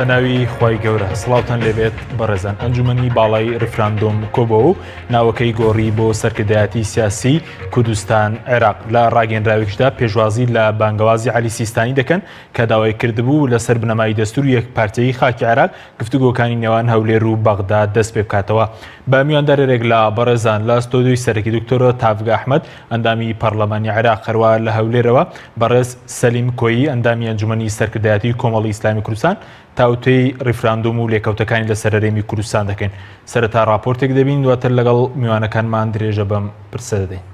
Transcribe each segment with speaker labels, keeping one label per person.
Speaker 1: بە ناوی خی گەورە سڵاوتان لێبێت بەڕێزان ئەنجومەنی باڵای ڕفراندۆم کۆبەوە و ناوەکەی گۆڕی بۆ سەرکردایەتی سیاسی کوردستان عێراق لە ڕاگەیەنراوێکیشدا پێشوازی لە بانگەوازی عەلی سیستانی دەکەن کە داوای کردبوو لەسەر بنەمای دەستوور یەک پارتیایی خاکی عێراق گفتوگۆکانی نێوان هەولێر و بەغداد دەست پێ بکاتەوە. بە میواندارێک لە بەڕێزان لە ستۆدیۆی سەرەکی دکتۆرە تافگا ئەحمەد ئەندامی پەرلەمانی عێراق هەروە لە هەولێرەوە بەڕێز سەلیم کۆیی ئەندامی ئەنجومەنی سەرکردایەتی کۆمەڵی ئیسلامی کوردستان تاوتەی ڕیفراندۆم و لێکەوتەکانی لەسەر هەرێمی کوردستان دەکەین. سەرەتا راپۆرتێک دەبین دواتر لەگەڵ میوانەکانمان درێژە بەم پرسە دەدەین.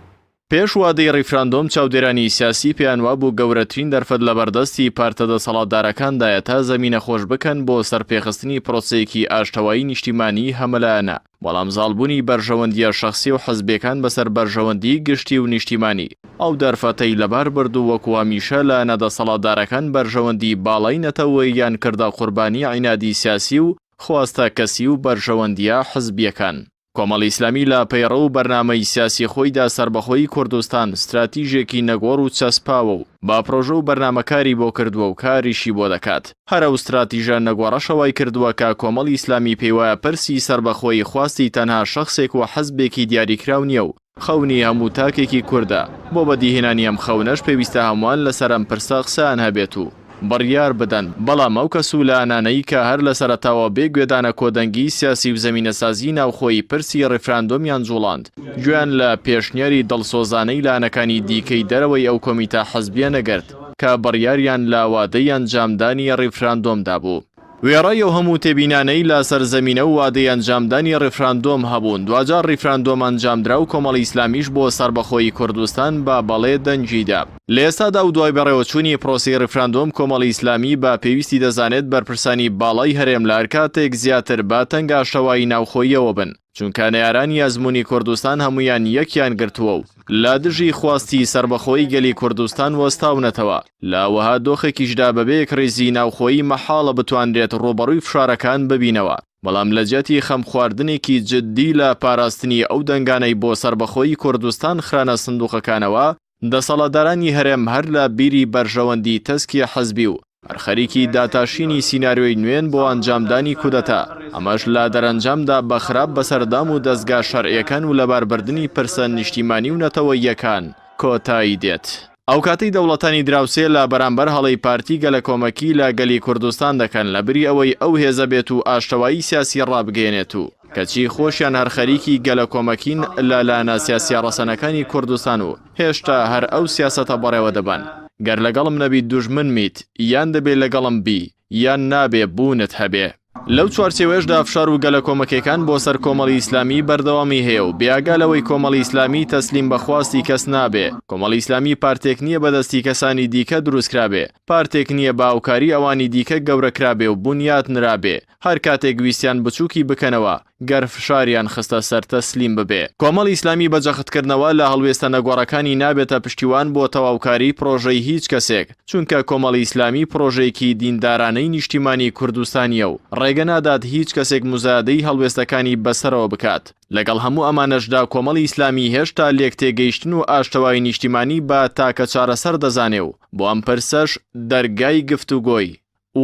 Speaker 2: پێش وادەی ڕیفراندۆم چاودێرانی سیاسی پێیانوا بوو گەورەترین دەرفەت لە بەردەستی پارتە دەسەڵاتدارەکاندایە تا زەمینە خۆش بکەن بۆ سەرپێخستنی پرۆسەیەکی ئاشتەوایی نیشتیمانی هەمەلایەنە، بەڵام زاڵبوونی بەرژەوەندیە شەخسی و حزبیەکان بەسەر بەرژەوەندی گشتی و نیشتیمانی ئەو دەرفەتەی لەبار برد و وەکو هەمیشە لە نەدەسەڵاتدارەکان بەرژەوەندی باڵای نەتەوەی یان کردە قوربانی عینادی سیاسی و خواستە کەسی و بەرژەوەندیە حزبیەکان. کۆمەڵی ئیسلامی لە پەیڕە و بەرنامەی سیاسی خۆیدا سربەخۆیی کوردستان استراتیژێکی نەگۆڕ و چەسپاوە و با پرۆژە و بەرنامەکاری بۆ کردووە و کاریشی بۆ دەکات. هەرە و استراتیژە نەگۆڕەشەوەی کردووە کە کۆمەڵی ئیسلامی پێیوایە پرسی سربەخۆیی خواستی تەنها شەخصێک و حەزبێکی دیاریکراو نییە و خەونی هەموو تاکێکی کووردە. بۆ بەدیهێنانی ئەم خەونەش پێویستە هەمووان لەسەر ئەم پرسە قسەیان هەبێت و بڕیار بدەن، بەڵام ئەو کەسولانانەی کە هەر لە سەرەتاوە بێگوێدانە کۆدەنگی سیاسی و زەمینەسازی ناوخۆی پرسی ڕیفراندۆمیان جوڵاند، گوێیان لە پێشنیاری دڵسۆزانەی لانەکانی دیکەی دەرەوەی ئەو کۆمیتە حەزبیە نەگرت کە بڕیاریان لە وادەی ئەنجامدانی ڕیفراندۆمدا بوو. وێڕای ئەو هەموو تێبینانەی لە سەرزەمینە و وادەی ئەنجامدانی ڕیفراندۆم هەبوون. دوجار ڕیفراندۆم ئەنجامدرا و کۆمەڵی ئیسلامیش بۆ سەربەخۆیی کوردستان بە بەڵێ دەنجیدا. لە ئێستادا و دوای بەڕێوەچوونی پرۆسی ڕیفراندۆم کۆمەڵی ئیسلامی بە پێویستی دەزانێت بەرپرسانی باڵای هەرێم لە هەرکاتێک زیاتر بە تەنگا شەوایی ناوخۆییەوە بن، چونکە نەیارانی ئەزموونی کوردستان هەمویان یەکیان گرتووە و لە دژی خواستی سربەخۆیی گەلی کوردستان وەستاونەتەوە. لاوەها دۆخێکیشدا بەبێ ڕێزی ناوخۆیی مەحاڵە بتوانرێت ڕۆبەڕووی فشارەکان ببینەوە، بەڵام لە جەتی خەم خواردنێکی جددی لە پاراستنی ئەو دەنگانەی بۆ سربەخۆیی کوردستان خرانە سندوقەکانەوە، دەسەڵاتدارانی هەرێم هەر لە بیری بەرژەوەندی تەسکی حەزبی و هەرخەریکی داتاشینی سیناریۆی نوێن بۆ ئەنجامدانی کودەتا، ئەمەش لە دەرەنجامدا بەخراپ بەسەردام و دەستگا شەرعیەکان و لەباربردنی پرسە نیشتیمانی و نەتەوەییەکان کۆتایی دێت. ئەو کاتەی دەوڵەتانی دراوسێ لە بەرامبەر هەڵەی پارتی گەلە کۆمەکی لە گەلی کوردستان دەکەن لە بری ئەوەی ئەو هێزە بێت و ئاشتەوایی سیاسی ڕابگەێنێت و کەچی خۆشیان هەرخەریکی گەلە کۆمەکین لە لانە سیاسی ڕەسەنەکانی کوردستان و هێشتا هەر ئەو سیاسەتە بەڕێوە دەبن. گەر لەگەڵم نەبی دوژمن میت یان دەبێت لەگەڵم بی یان نابێ بوونت هەبێ. لەو چوارچێوەشدا فشار و گەلە کۆمەکەکان بۆ سەر کۆمەڵی ئیسلامی بەردەوامی هەیە و بیاگالەوەی کۆمەڵی ئیسلامی تەسلیم بەخواستی کەس نابێ. کۆمەڵی ئیسلامی پارتێک نییە بەدەستی کەسانی دیکە دروستکرابێ، پارتێک نییە باوکاری ئەوانی دیکە گەورەکرابێ و بنیات نرابێ. هەر کاتێک ویستیان بچووکی بکەنەوە گەر فشاریان خستە سەر تەسلیم ببێ. کۆمەڵی ئیسلامی بەجەختکردنەوە لە هەڵوێستە نەگۆڕەکانی نابێتە پشتیوان بۆ تەواوکاری پرۆژەی هیچ کەسێک، چونکە کۆمەڵی ئیسلامی پرۆژەیەکی دیندارانەی نیشتیمانی کوردستانیە و ڕێگە نادات هیچ کەسێک مزادەی هەڵوێستەکانی بەسەرەوە بکات. لەگەڵ هەموو ئەمانەشدا کۆمەڵی ئیسلامی هێشتا لێک تێگەیشتن و ئاشتەوایی نیشتیمانی بە تاکە چارەسەر دەزانێ و بۆ ئەم پرسەش دەرگای گفتوگۆی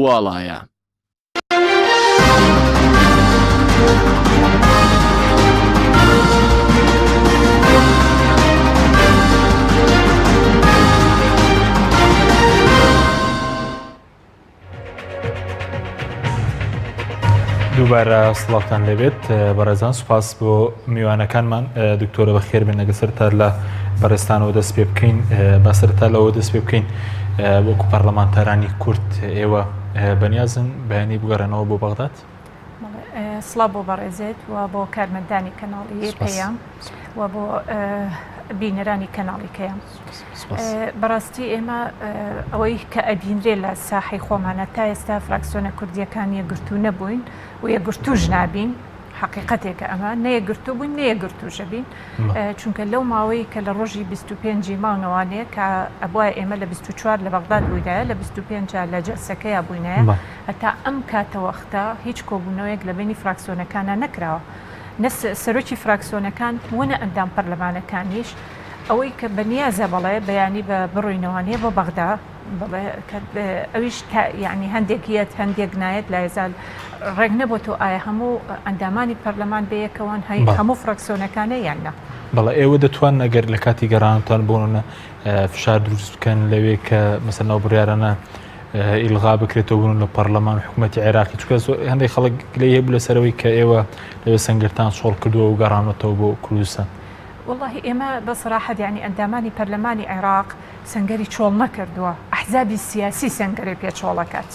Speaker 2: واڵایە.
Speaker 1: دووبارە سڵاوتان لەبێت بەڕێزان، سوپاس بۆ میوانەکانمان. دکتۆرە بەخێر بێن ئەگە سەرتا لە بەڕێستانەوە دەست پێ بکەین، با سەرتا لەوە دەست پێ بکەین وەکو پەرلەمانتارانی کورد ئێوە بەنیازن بەیانی بگەڕێنەوە بۆ بەغداد.
Speaker 3: سڵاو بۆ بەڕێزێت و بۆ کارمەندانی کەناڵی پێیان و بۆ بینەرانی کەناڵی کەیان. بەڕاستی ئێمە ئەوەی کە ئەبینرێ لە ساحی خۆمانە تا ئێستا فراکسیۆنە کوردیەکان یەکگرتو نەبووین و یەکگرتوش نابین. حقیقەتێکە ئەمە نەیەگرتو بووین نەیەگرتوشە بین، چونکە لەو ماوەی کە لە ڕۆژی 25 مانگەوانەیە کە ئەبووە ئێمە لە 24 لە بەغداد بووینایە، لە 25 لە جەلسەکەیە بووینایە، هەتا ئەم کاتەوەختە هیچ کۆبوونەوەیەک لە بینی فراکسیۆنەکانە نەکراوە. سەرۆکی فراکسیۆنەکان وەنە ئەندام پەرلەمانەکانیش ئەوەی کە بەنیازە بەڵێ بەیانی بە بڕووینەوانەیە بۆ بەغدا ئەویش یعنی هەندێکیت هەندێک نایەت لا یزال ڕێک نەبوو تۆ ئایا هەموو ئەندامانی پەرلەمان بەیەکەوان هەموو فراکسیۆنەکانە یاننا
Speaker 1: بەڵێ ئێوە دەتوان ئەگەر لە کاتی گەڕانتان بۆنە فشار دروست بکەن لەوێ کە مەسەن ناو بڕیارانە ئیلغا بکرێتەوە بوون لە پەرلەمان حکوومەتی عێراقی چکە هەندێک خەڵک لێ هەبوو لەسەرەوەی کە ئێوە لەوێ سەنگرتان سۆڵ کردووە و گەڕانەتەوە بۆ کوردستان.
Speaker 3: والله ئێمە بەسەراحەت یعنی ئەندامانی پەرلەمانی عێراق سەنگەری چۆڵ نەکردووە ئەحزابی سیاسی سەنگەری پێچۆڵەکات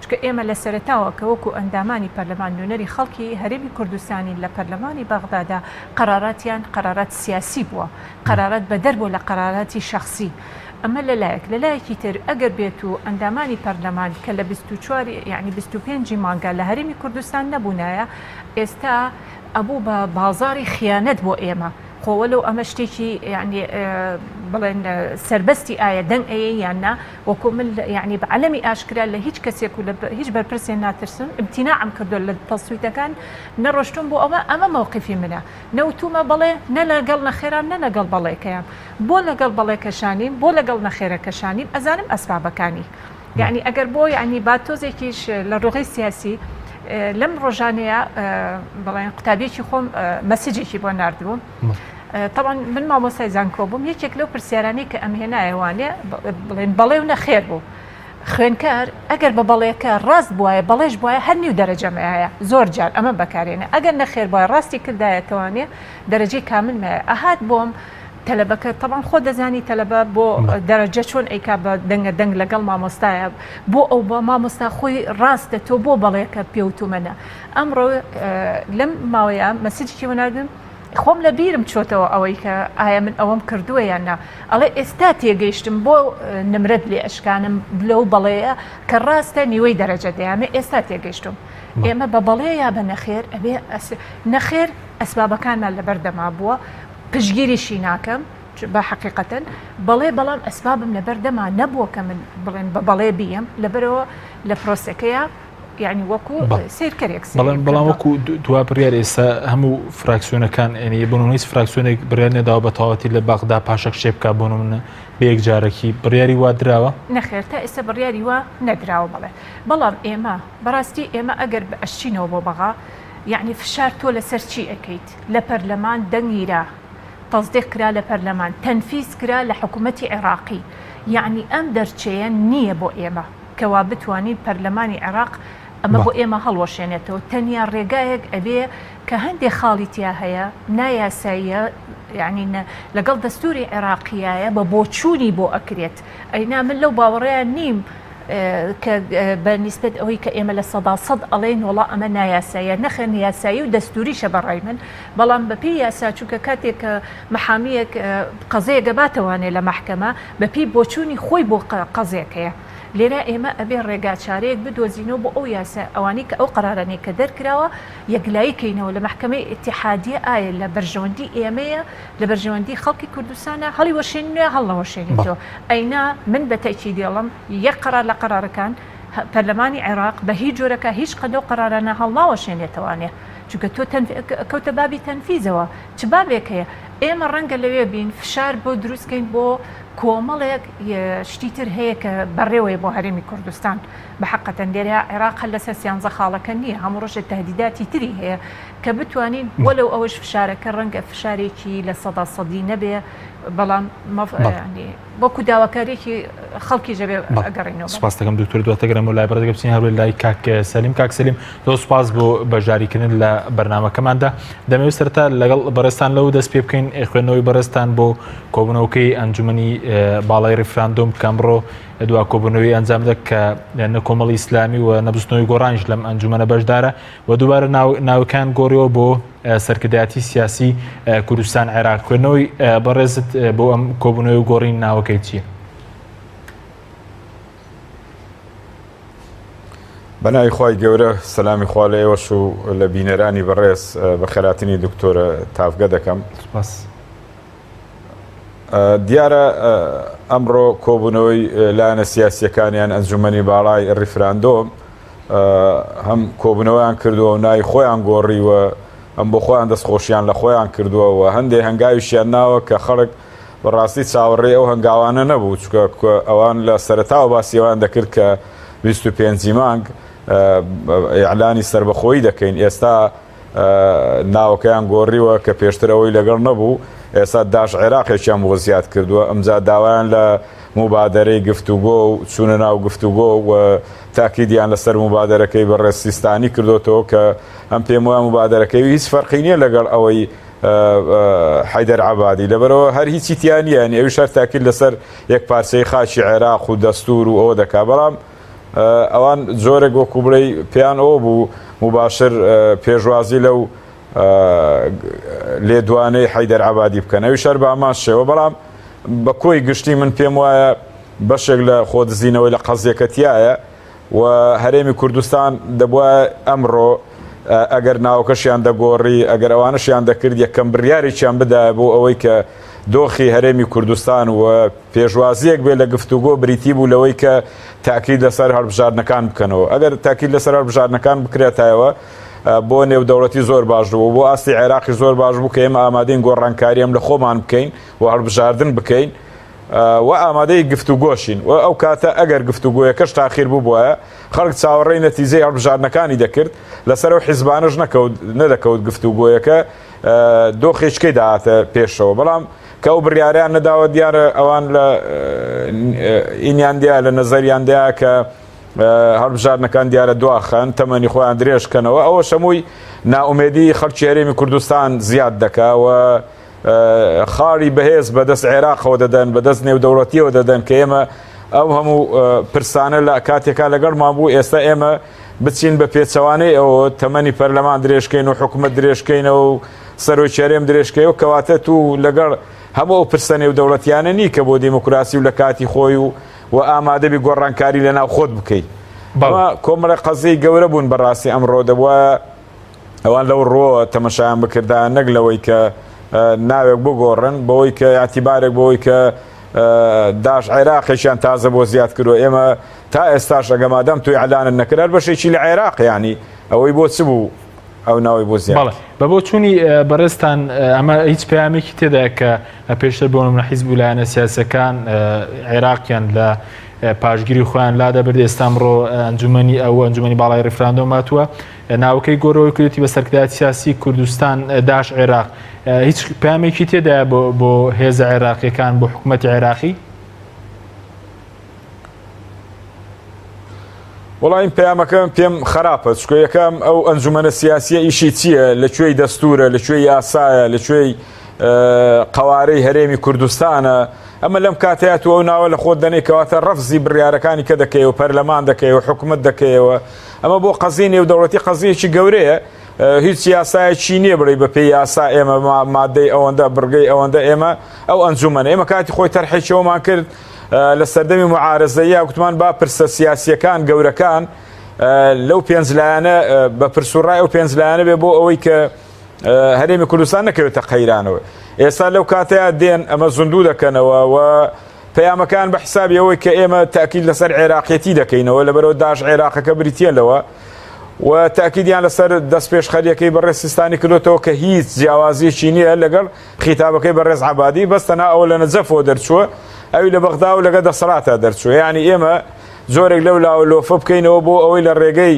Speaker 3: چکە ئێمە لە سەرەتاوە کە وەکو ئەندامانی پەرلەمان نوێنەری خەڵکی هەرێمی کوردستانی لە پەرلەمانی بەغدادا قەراراتیان قەرارات سیاسی بووە قەرارات بەدەر بوو لە قەراراتی شەخصی ئەمە لەلایەکی تر ئەگەر بێت و ئەندامانی پەرلەمان کە لە 24 یعنی 25 مانگە لە هەرێمی کوردستان نەبوونایە ئێستا ئەبوو بە بازاری خیانەت بۆ ئێمە خۆوەلو ئەمە شتێکی یعنی بڵێن سربەستی ئایا دەنگ ئەیە یاننا وەکو من یعنی بە عەلەمی ئاشکرا لە هیچ کەسێک و لە هیچ بەرپرسێ ناترسم امتیناعم کردو لە تەسویتەکان نەڕۆشتم بۆ ئەمە مووقفی منە نەوتومە بڵێ نە لەگەڵ نەخێران نە لەگەڵ بەڵێکەیان بۆ لەگەڵ بەڵێکەشانیم بۆ لەگەڵ نەخێرەکەشانیم ئەزانم ئەسبابەکانی یعنی ئەگەر بۆ یعنی باتۆزێکیش لە ڕۆغی سیاسی لەم ڕۆژانەیە بڵێن قوتابیەکی خۆم مەسیجێکی بۆ ناردبووم طبعا من مامۆستای زانکۆ بووم یەکێک لەو پرسیارانەی کە ئەم هێنایەوانێ بڵێن بەڵێ و نەخێر بوو خوێنکار ئەگەر بە بەڵێکە ڕاست بواە بەڵێش بواە هەر نیو دەرەجەمەیە زۆر جار ئەمە بەکارێنە ئەگەر نەخێر بواە ڕاستی کردایەتەوانێ دەرەجەی کامل مایە ئەهات بۆم تەلەبەکە طبعا خۆ دەزانی تەلەبە بۆ دەرەجە چۆن ئەیکا بە دەنگ لەگەڵ مامۆستایە بۆ ئەو بە مامۆستا خۆی ڕاستە تۆ بۆ بەڵێکە پێوتومەنە ئەمڕۆ لەم ماوەیە مەسیجێکی وەناردم خۆم لە بیرم چۆتەوە ئەوەی کە ئایا من ئەوەم کردووە یاننا ئەڵێ ئێستا تێگەیشتم بۆ نمرەت لێ ئەشکانم لەو بەڵەیە کە ڕاستە نیوەی دەرەجە دەیامێ ئێستا تێگەیشتم ئێمە بە بەڵێ یا بە نەخێر ئەبێ نەخێر ئەسبابەکانمان لەبەردەما بووە پشگیریشی ناکەم بە حقیقەتەن بەڵێ بەڵام ئەسبابم لەبەردەما نەبووە کە من بڵێن بە بەڵێ بیەم لەبەرەوە لە پرۆسەکەیە یعنی وەکو سیرکەرێک
Speaker 1: بەڵام وەکو دوا بڕیار ئێستا هەموو فراکسیۆنەکان ئەنی بۆ هیچ فراکسیۆنێک بڕیار نێداوە بە تەواوەتی لە بەغدا پاشەک شێ بکە بۆ منە بە یەک جارێکی بڕیاری وا درراوە
Speaker 3: نەخێر تا ئێستا بڕیاری وا نەدراوە بڵێ بەڵام ئێمە بەڕاستی ئێمە ئەگەر بە ئەشچینەوە بۆ بەغا یعنی فشار تۆ لەسەر چی ئەەکەیت لە پەرلەمان دەنگیرا تەزدیق کرا لە پەرلەمان تەنفیز کرا لە حکوومەتی عێراقی یعنی ئەم دەرچەیە نییە بۆ ئێمە کەوا بتوانین پەرلەمانی عێراق ئەمە بۆ ئێمە هەڵوەشێنێتەوە تەنیا ڕێگایەک ئەبێ کە هەندێک خاڵیتیا هەیە نایاساییە یعنی لەگەڵ دەستوری عێراقیایە بە بۆچوونی بۆ ئەکرێت ئەینا من لەو باوەڕەیە نیم کە بە نیسبەت ئەوەی کە ئێمە لە 100% ئەڵێن وڵا ئەمە نایاساییە نەخێن یاسایی و دەستوریشە بەڕای من بەڵام بەپی یاسا چووکە کاتێک کە مەحامیەک قەزەیەک گەباتەوانێ لە مەحکەمە بەپی بۆچوونی خۆی بۆ قەزێکەیە لێرە ئێمە ئەبێ ڕێگاچارەیەک بدۆزینەوە بۆ ئەو یاسا ئەوانی کە ئەو قەرارانەی کە دەرکراوە یەکلاییکەینەوە لە مەحکەمەی ئیتیحادیە ئایا لە بەرژەوەندی ئێمەیە لە بەرژەوەندی خەڵکی کوردستانە هەڵی وەشێنێ هەڵەوەشێنێتەوە ئەینا من بە تەکی دێڵم یەک قەرار لە قەرارەکان پەرلەمانی عێراق بە هیچ جۆرەکە هیچ قەدە و قەرارانە هەڵناوەشێنێتەوانێ چونکە تۆ کەوتە بابی تەنفیزەوە چ بابێک هەیە ئێمە ڕەنگە لەوێ بین فشار بۆ دروستکەین بۆ کۆمەڵێک شتی تر هەیە کە بەڕێوەیە بۆ هەرێمی کوردستان بە حقەتەن لێرە عێراق لەسەر سیانزە خاڵەکە نییە هەموو ڕۆژە تهدیداتی تری هەیە کە بتوانین وەلەو ئەوەش فشارەکە ڕەنگە فشارێکی لە 100% نەبێ بەڵام بۆکو داواکارێکی خەڵکی جەبێ ئەگەڕێنەوە.
Speaker 1: سپاس دەکەم دکتۆر دواتەگەرم و لای بەڕێگە بچین هەروێ لای کاک سەلیم. کاک سەلیم زۆر سپاس بۆ بەژاریکردن لە بەرنامەکەماندا. دەمەوێت سەرەتا لەگەڵ بەڕێستان لەو دەست پێ بکەین خوێندنەوەی بەڕێستان بۆ کۆبوونەوەکەی ئەنجومەنی باڵای ڕیفراندۆم کە ئەمڕۆ دوا کۆبوونەوەی ئەنجام دەک کە نە کۆمەڵی ئیسلامی و نەبستنەوەی گۆڕانش لەم ئەنجومەنە بەشدارە و دووبارە ناوەکان گۆڕیەوە بۆ سەرکردایەتی سیاسی کوردستان عێراق. خوێندنەوەی بەڕێزت بۆ ئەم کۆبوونەوەی و گۆڕین ناوەکەی چییە؟
Speaker 4: بەناوی خوای گەورە سەلامی خوا لە ئێوەش و لە بینەرانی بەڕێز بە خێراتنی دکتۆرە تافگە دەکەم. دیارە ئەمڕۆ کۆبوونەوەی لایەنە سیاسیەکانیان ئەنجومەنی باڵای ڕیفراندۆم هەم کۆبوونەوەیان کردووە و نای خۆیان گۆڕیوە ئەم بۆ خۆیان دەستخۆشیان لە خۆیان کردووە و هەندێک هەنگاویشیان ناوە کە خەڵک بەڕاستی چاوەڕێ ئەو هەنگاوانە نەبوو چکە ئەوان لە سەرەتاوە باسیەوان دەکرد کە 25 مانگ ئیعلانی سربەخۆیی دەکەین ئێستا ناوەکەیان گۆڕیوە کە پێشتر ئەوەی لەگەڵ نەبوو ئێستا داش عێراقێکیان بۆ زیاد کردووە ئەمجا داوایان لە مبادرەی گفتوگۆ و چوونە ناو گفتوگۆ و تاکیدیان لەسەر مبادرەکەی بەڕێز سیستانی کردوتەوە کە ئەم پێم وایە مبادرەکەی هیچ فەرقی نییە لەگەڵ ئەوەی حەیدەر عەبادی لەبەرەوە هەر هیچی تیان نیە ئەویش هەر تاکید لەسەر یەک پارچەی خاچی عێراق و دەستور و ئەوە دەکا بەڵام ئەوان جۆرێک وەکو بڵێ پێیان ئەوە بوو مباشر پێشوازی لەو لێدوانەی حەیدەر عەبادی بکەن ئەویش هەر بە ئاماشەوە بەڵام بە کۆی گشتی من پێم وایە بەشێک لە خۆدزینەوەی لە قەزیەکەتیایە و هەرێمی کوردستان دەبووە ئەمڕۆ ئەگەر ناوکەشیان دەگۆڕی ئەگەر ئەوانشیان دەکرد یەکەم بڕیارێکیان بدایە بۆ ئەوەی کە دۆخی هەرێمی کوردستان و پێشوازیەک بێ لە گفتوگۆ بریتی بوو لەوەی کە تاکید لەسەر هەڵبژاردنەکان بکەنەوە ئەگەر تاکید لەسەر هەڵبژاردنەکان بکرێتایەوە بۆ نێودەوڵەتی زۆر باش بوو بۆ ئاستی عێراقی زۆر باش بوو کە ئێمە ئامادەین گۆڕانکاری ئەم لە خۆمان بکەین و هەڵبژاردن بکەین و ئامادەی گفتوگۆشین و ئەو کاتە ئەگەر گفتوگۆیەکەش تاخیر بوو بووە خەڵک چاوەڕێی نەتیجەی هەڵبژاردنەکانی دەکرد لەسەرەوە حیزبانش نەدەکەوت گفتوگۆیەکە دۆخێچکەی داهاتە پێشەوە بەڵام کە ئەو بڕیاریان نەداوە دیارە ئەوان لە ئینیاندیا لە نەزەریاندیا کە هەڵبژاردنەکان دیارە دواخەن تەمەنی خۆیان درێژکەنەوە ئەوە شەمووی ناومێدی خەڵکی هەرێمی کوردستان زیاد دەکا و خاڵی بەهێز بەدەست عێراقەوە دەدەن بەدەست نێودەوڵەتیەوە دەدەن کە ئێمە ئەو هەموو پرسانە لە کاتێکا لەگەڵمان بوو ئێستا ئێمە بچین بە پێچەوانەی ئەوە تەمەنی پەرلەمان درێژکەین و حکوومەت درێژکەینەوە و سەرۆی چارێم درێژکەیەوە کەواتە تو لەگەڵ هەموو ئەو پرسە نێودەوڵەتیانە نی کە بۆ دیموکراسی و لە کاتی خۆی و ئامادەبی گۆڕانکاری لە ناو خۆت بکەیت ئەمە کۆمەڵە قەزەی گەورە بوون بەڕاستی ئەمڕۆ دەبووە ئەوان لەو ڕۆ تەمەشایان بکردان نەک لەوەی کە ناوێک بگۆڕن بەوەی کە یاعتیبارێک بەوەی کە داش عێراقیشیان تازە بۆ زیاد کردووە ئێمە تا ئێستاش ئەگەمادەم توی عەلانت نەکرد بەشێکی لە عێراق ینی ئەوەی بۆ چ بوو ئەو ناوی بۆ زیاد
Speaker 1: بە بۆ چوونی بەڕێستان ئەمە هیچ پەیامێکی تێدا کە پێشتر بۆ منە حیزب و لایەنە سیاسەکان عێراقیان لە پاشگیری خۆیان لا دەبرد ئێستا ئەمڕۆ ئەنجومەنی ئەنجومەنی باڵای ڕێفراندۆم هاتووە ناوەکەی گۆڕەوەی کردوتی بە سەرکردایەتی سیاسی کوردستان داش عێراق هیچ پەیامێکی تێدایە بۆ هێزە عێراقیەکان بۆ حکوومەتی عێراقی
Speaker 4: وڵای پەیامەکەم پێم خراپە چکە یەکەم ئەو ئەنجومەنە سیاسیە ئیشی چییە لەکوێی دەستورە لەکوێی یاسایە لەکوێی قەوارەی هەرێمی کوردستانە ئەمە لەم کاتەیە تو ئەو ناوە لە خۆت دەنێ کەواتە ڕەفزی بڕیارەکانی کە دەکەیەوە پەرلەمان دەکەیەوە حکوومەت دەکەیەوە ئەمە بۆ قەزی نێودەوڵەتی قەزیەکی گەورەیە هیچ یاسایەکی نییە بڵێ بە پێی یاسا ئێمە مادەی ئەوەندە بڕگەی ئەوەندە ئێمە ئەو ئەنجومەنە ئێمە کاتی خۆی تەرحێکەوەمان کرد لە سەردەمی معارەزەیە گوتمان با پرسە سیاسیەکان گەورەکان لەو پێنجلایەنە بە پرسوڕای ئەو پێنجلایەنە بێ بۆ ئەوەی کە هەرێمی کوردستان نەکەوێتە قەیرانەوە ئێستا لەو کاتەیە دێن ئەمە زوندوو دەکەنەوە و پەیامەکان بە حسابی ئەوەی کە ئێمە تاکید لەسەر عێراقیەتی دەکەینەوە لەبەرەوە داش عێراقەکە بریتێنەوە و تاکیدیان لەسەر دەست پێشخەریەکەی بەڕێز سیستانی کردوتەوە کە هیچ جیاوازیەکی نییە لەگەڵ خیتابەکەی بەڕێز عەبادی بەستەنا ئەوە لە نەجەفەوە دەرچووە ئەوی لە بەغدا و لەگە دەسەڵاتە دەرچووە یعنی ئێمە زۆرێک لەو لاوە لۆفە بکەینەوە بۆ ئەوەی لە ڕێگەی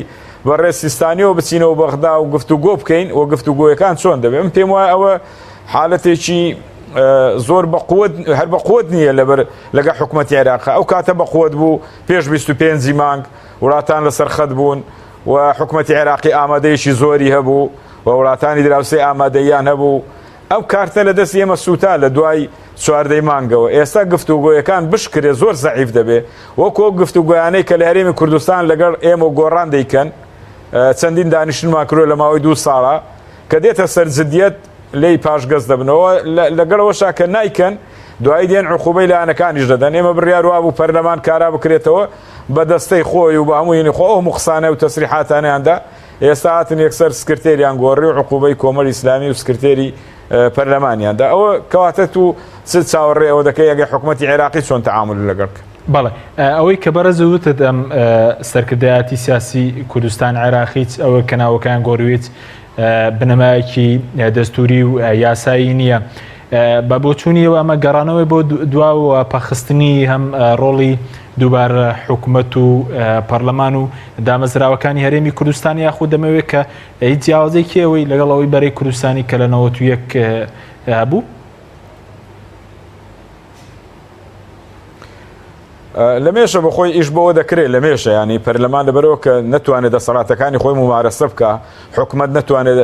Speaker 4: بەڕێز سیستانیەوە بچینەوە بەغدا و گفتوگۆ بکەین و گفتوگۆیەکان چۆن دەبێت من پێم وایە ئەوە حالەتێکی زۆر هەر بە قووت نییە لەگە حکوومەتی عێراق ئەو کاتە بە قووت بوو پێش 25 مانگ وڵاتان لەسەر خەت بوون و حکوومەتی عێراقی ئامادەیەکی زۆری هەبوو و وڵاتانی دراوسێ ئامادەیان هەبوو ئەو کارتە لە دەست ئێمە سوتا لە دوای چواردەی مانگەوە ئێستا گفتوگۆیەکان بشکرێ زۆر زەعیف دەبێ وەکو گفتوگۆیانەی کە لە هەرێمی کوردستان لەگەڵ ئێمە گۆڕان دەیکەن چەندین دانیشتنمان کردووە لە ماوەی 2 ساڵە کە دێتە سەر جدیەت لی پاشگەز دەبنەوە لەگەڵەوەشا کە نایکەن دوای دێن عقوبەی لایەنەکانیش دەدەن ئێمە بڕیار وابوو پەرلەمان کارا بکرێتەوە بە دەستەی خۆی و بە هەمووی خۆ ئەو مقسانە و تەسریحاتانیاندا ئێستا هاتن یەکسەر سکرتێریان گۆڕی و عقوبەی کۆمەڵی ئیسلامی و سکرتێری پەرلەمانیاندا ئەوە کەواتە تو چاوەڕێ ئەوە دەکەی ئەگەر حکوومەتی عێراقی چۆن تەعامل لەگەڵ
Speaker 1: بەڵێ ئەوەی کە بەرەزەوتت ئەم سەرکردایەتی سیاسی کوردستان عێراقیت ئەوە کە ناوەکان گۆڕویت بنەمایەکی دەستوری و یاسایی نییە بە بۆچوونیەوە ئەمە گەڕانەوەی بۆ دواوە پاخستنی هەم ڕۆڵی دووبارە حکوومەت و پەرلەمان و دامەزراوەکانی هەرێمی کوردستانی یاخود دەمەوێت کە هیچ جیاوازێکی ئەوەی لەگەڵەوەی بەرەی کوردستانی کە لە 91 هەبوو.
Speaker 4: لە مێشە بە خۆی ئیش بەوە دەکرێت لە مێشە ینی پەرلەمان لەبەرەوە کە نەتوانێت دەسەڵاتەکانی خۆی ممارەسە بکە، حکوومەت نەتوانێت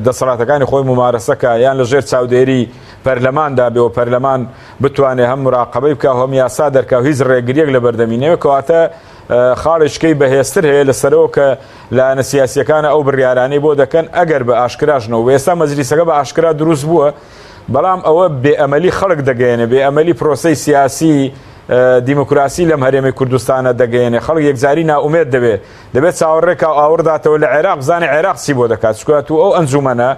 Speaker 4: دەسەڵاتەکانی خۆی ممارەسەکە یان لە ژێر چاودێری پەرلەماندا بێەوە پەرلەمان بتوانێت هەم مراقبەی بکە هەم یاسا دەرکە و هیچ ڕێگریەک لە بەردەمینەوە کەواتە خاڵشکەی بەهێزتر هەیە لەسەرەوە کە لایەنە سیاسیەکانە ئەو بڕیارانەی بۆ دەکەن ئەگەر بە ئاشکراشنەوە ئێستا مەجلیسەکە بە ئاشکرا دروست بووە، بەڵام ئەوە بێئەمەلی خەڵک دەگەیەنێ، بێئەمەلی پرۆسەی سیاسی دیموکراسی لەم هەرێمی کوردستانە دەگەیەنێ، خەڵک یەکجاری ناومێت دەبێت چاوەڕێکا ئاورداتەوە لە عێراق بزانێ عێراق چی بۆ دەکات، چکات و ئەو ئەنجومەنە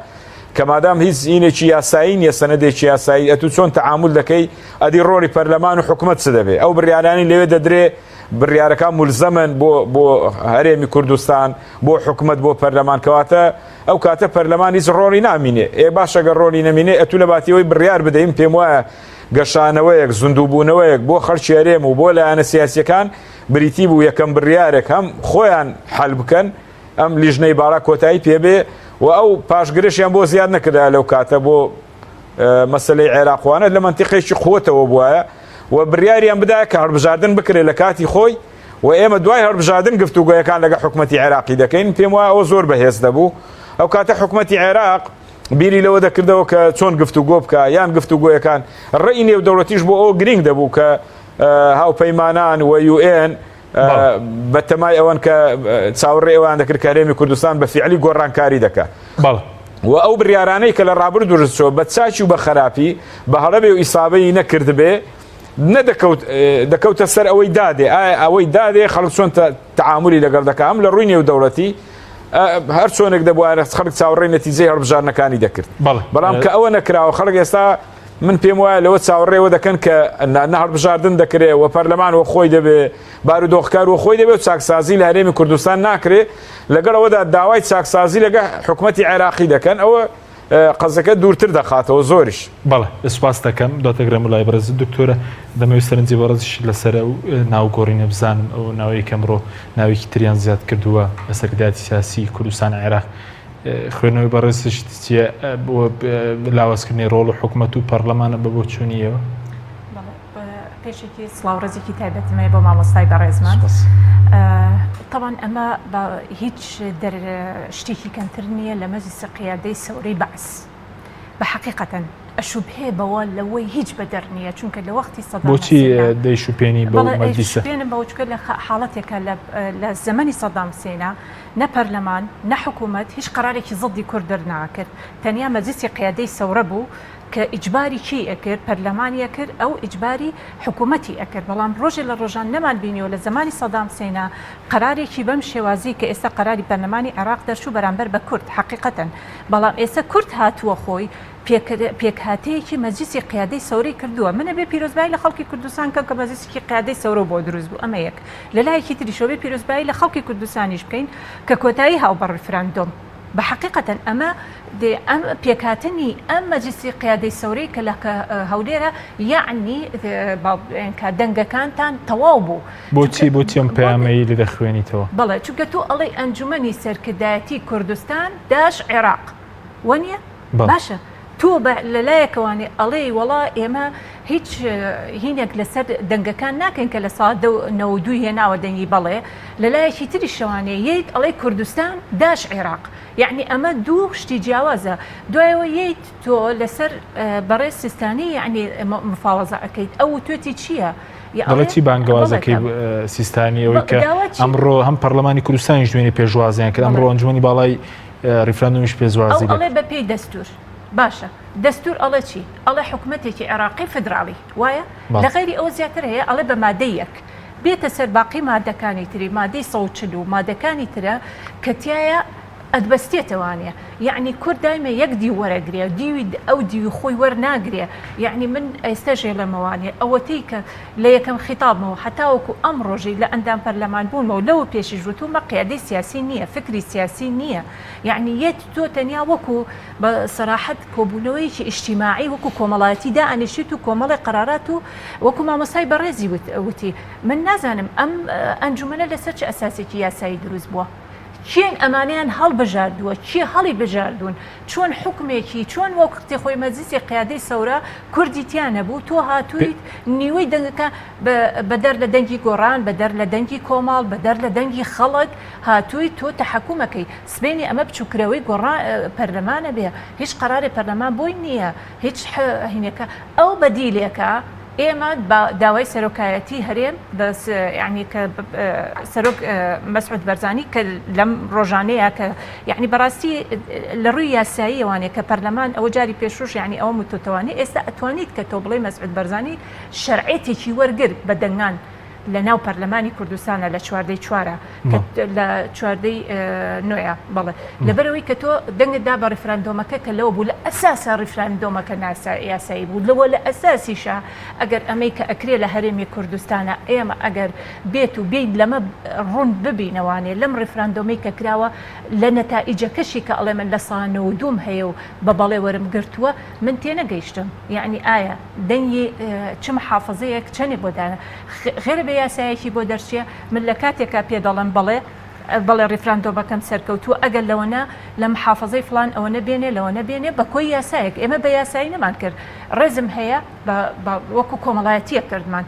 Speaker 4: کە مادام هیچ ئینێکی یاسایی نیە سەنەدێکی یاسایی ئەتو چۆن تەعامل دەکەی ئەدی ڕۆڵی پەرلەمان و حکوومەت چ دەبێت، ئەو بڕیارانی لەوێ دەدرێ بڕیارەکان مولزەمن بۆ هەرێمی کوردستان بۆ حکوومەت بۆ پەرلەمان کەواتە ئەو کاتە پەرلەمان هیچ ڕۆڵی نامینێ، باشەگە ڕۆڵی نەمینێ ئەتو لە باتیەوەی بڕیار بدەین پێم وایە گەشانەوەیەک زوندووبوونەوەیەک بۆ خەڵکی هەرێم و بۆ لایەنە سیاسیەکان بریتی بوو یەکەم بڕیارێک هەم خۆیان حەل بکەن ئەم لیژنەی باڕا کۆتایی پێبێ و ئەو پاشگرشیان بۆ زیاد نەکردا لەو کاتە بۆ مەسلەی عێراقوانە لە منتیقێکی قوتەوە بووایە و بڕیاریان بدایە کە هەڵبژاردن بکرێت لە کاتی خۆی و ئێمە دوای هەڵبژاردن گفتوگۆیەکان لەگە حکوومەتی عێراقی دەکەین، پێم وایە ئەوە زۆر بەهێز دەبوو. ئەو کاتە حکوومەتی عێراق بیری لەوە دەکردەوە کە چۆن گفتوگۆ بکە یان گفتوگۆیەکان ڕێی نێودەوڵەتیش بۆ ئەوە گرنگ دەبوو کە هاوپەیمانان و UN بە تەمای ئەوەن کە چاوەڕێ ئەوان دەکرد کە هەرێمی کوردستان بە فیعلی گۆڕانکاری دەکات و ئەو بڕیارانەی کە لە ڕابردوو دروستەوە بە چاچی و بە خراپی بە هەڵەبێ و ئیسابەی نەکرد بێ دەکەوتە سەر ئەوەی دادێ ئەوەی دادێ خەڵک چۆن تەعاملی لەگەڵ دەکات ئەم لە ڕووی نێودەوڵەتی هەر چۆنێک دەبووە خەڵک چاوەڕێی نەتیجەی هەڵبژاردنەکانی دەکرد، بەڵام کە ئەوە نەکراوە خەڵک ئێستا من پێم وایە لەوە چاوەڕێەوە دەکەن کە هەڵبژاردن دەکرێت و پەرلەمانەوە خۆی دەبێ بارودۆخکارەوە خۆی دەبێت و چاکسازی لە هەرێمی کوردستان ناکرێت لەگەڵەوەدا داوای چاکسازی لەگە حکوومەتی عێراقی دەکەن ئەوە قەزەکە دوورتر دەخاتەوە زۆریش.
Speaker 1: بەڵێ سوپاس دەکەم داتەگرم وڵای بەرز دکتۆرە دەمەوێت سەرنجی بەڕزش لەسەر ئەو ناوگۆڕینە بزانم ئەو ناوەیە کەمڕۆ ناوێکی تریان زیاد کردووە لە سەرکردایەتی سیاسی کوردستان عێراق خوێنەوەی بەڕێزش چیە بۆ لاوازکردنی ڕۆڵ و حکوومەت و پەرلەمانە بە بۆ چوونیەوە؟
Speaker 3: پێشێکی سڵاوڕێزێکی تایبەتمەیە بۆ مامۆستای بەڕێزمان. طبعا ئەمە هیچ شتێکی کەمتر نییە لە مەجلیسی قیادەی سەورەی بەعس بە حەقیقەتەن ئەشوبهەیە بەوە لەوەی هیچ بەدەر نییە چونکە لە وەختی سەدام
Speaker 1: بۆچی دەیشوپێنی بەو مەجلیسە؟
Speaker 3: دەیشوپێنم بەوە لە حاڵەتێکە لە زەمەنی سەدام حوسێنە نە پەرلەمان نە حکوومەت هیچ قەرارێکی زڵدی کورد دەرناکرد، تەنیا مەجلیسی قیادەی سەورە بوو کە ئیجباری چی ئەکرد پەرلەمانی ئەکرد ئەو ئیجباری حکوومەتی ئەکرد، بەڵام ڕۆژێ لە ڕۆژان نەمان بینیەوە لە زمانی سەدام حوسێنە قەرارێکی بەم شێوازی کە ئێستا قەراری پەرلەمانی عێراق دەرچوو بەرامبەر بە کورد حەقیقەتەن، بەڵام ئێستا کورد هاتووە خۆی پێکهاتەیەکی مەجلیسی قیادەی سەورەی کردووە، منە بێ پیرۆزبایی لە خەڵکی کوردستان کە مەجلیسی قیادەی سەورە بۆ دروست بوو، ئەمە یەک لە لایەکی تریشەوە بێ پیرۆزبایی لە خەڵکی کوردستانیش بکەین کە کۆتایی هاوبەر ریفرەندۆم بە حەقیقەتەن ئەمە ئەم پێکهاتنی ئەم مەجلیسی قیادەی سەورەی کە لە هەولێرە یعنی دەنگەکانتان تەواو بوو.
Speaker 1: بۆچی ئەم پەیامەیە لێ دەخوێنیتەوە؟
Speaker 3: بەڵێ چونکە تۆ ئەڵێ ئەنجومەنی سەرکردایەتی کوردستان داش عێراق وەنیە باشە تۆ لەلایەکەوانێ ئەڵێ وەڵا ئێمە هیچ هینێک لەسەر دەنگەکان ناکەین کە لە ساڵ 92 هێناوە دەنگی بەڵێ لەلایەکی تری شەوانێ یەیت ئەڵێ کوردستان داش عێراق، یعنی ئەمە دوو شتی جیاوازە، دوایەوە یەیت تۆ لەسەر بەڕێز سیستانی یعنی مفاوەزە ئەەکەیت ئەو توێتی چییە؟
Speaker 1: دەڵێتی بانگەوازەکەی سیستانی ئەوەی کە ئەمڕۆ هەم پەرلەمانی کوردستانیش دوێنێ پێشوازیان کرد ئەمڕۆ ئەنجومەنی باڵای ریفرەندۆمیش پێشوازی
Speaker 3: ئەڵێ بە پێی دەستور باشە دەستور ئەڵە چی؟ ئەڵێ حکوومەتێکی عێراقی فدراڵی وایە لە غیری ئەوە زیاتر هەیە ئەڵێ بە مادەی یەک بێتە سەر باقی مادەکانی تری مادەی 140 و مادەکانی ترە کە تایە ئەدبەستێتەوانێ یعنی کورد دایمە یەک دی وەرەگرێ دیوی ئەو دیوی خۆی وەرناگرێ یعنی من ئێستاژێ لەمەوانێ ئەوەتەی کە لە یەکەم خیتابمەوە هەتاوەکو ئەم ڕۆژەی لە ئەندام پەرلەمان بوونەوە لەوە پێشی ژووتومە قیادەی سیاسی نییە فکری سیاسی نییە یعنی یەت تۆ تەنیا وەکو بە سەراحەت کۆبوونەوەیکی ئیجتیماعی وەکو کۆمەڵایەتی دائەنێشیت و کۆمەڵی قەرارات و وەکو مامۆسای بەڕێزی وتی من نازانم ئەم ئەنجومەنە لەسەر چه ئەساسێکی یاسایی دروست بووە چێن ئەمانیان هەڵبژاردووە چی هەڵی بژاردوون چۆن حکومێکی چۆن وەکتی خۆی مەجلیسی قیادەی سەورە کوردی تیانە بوو تۆ هاتوویت نیوەی دەنگەکە بەدەر لە دەنگی گۆڕان بەدەر لە دەنگی کۆماڵ بەدەر لە دەنگی خەڵک هاتووی تۆ تەحکومەکەی سبێنی ئەمە بچووکرەوەی گۆڕان پەرلەمانە بێ هیچ قەراری پەرلەمان بۆی نییە هیچ هینەکە ئەو بەدیلێکە ئێمە داوای سەرۆکایەتی هەرێم ینی کە سەرۆک مەسعود بەرزانی کە لەم ڕۆژانەیە کە یعنی بەڕاستی لە ڕووی یاسایی ئەوانەیە کە پەرلەمان ئەوە جاری پێشوش ینی ئەوە متوتەوانی ئێستا ئەتوانیت کە تۆ بڵێ مەسعود بەرزانی شەرعێتێکی وەرگرت بە دەنگان لە ناو پەرلەمانی کوردستانە لە چواردەی چوارە لە چواردەی نوێە بەڵێ لەبەرەوەی کە تۆ دەنگتدا بە ڕیفراندۆمەکە کە لەوە بوو لە ئەساسە ڕیفراندۆمەکە یاسایی بوو لەوە لە ئەساسیشە ئەگەر ئەمەی کە ئەکرێ لە هەرێمی کوردستانە ئێمە ئەگەر بێت و بێت لەمە ڕوون ببینەوانێ لەم ڕیفراندۆمی کە کراوە لە نەتائیجەکەشی کە ئەڵێ من لە ساڵانەوە دوم هەیە و بە بەڵێ وەرم گرتووە من تێنەگەیشتم یعنی ئایا دەنگی چ محافظەیەک چەندێ بۆدانە غێرە بە یاسایەکی بۆ دەرچێ من لە کاتێکا پێ دەڵم بەڵێ ڕیفراندۆمەکەم سەرکەوتووە ئەگەر لەوەنە لە محافظەی فلان ئەوە نەبێنێ لەوە نەبێنێ بە کۆی یاسایەک ئێمە بە یاسایی نەمان کرد ڕێزم هەیە وەکو کۆمەڵایەتیە کردمان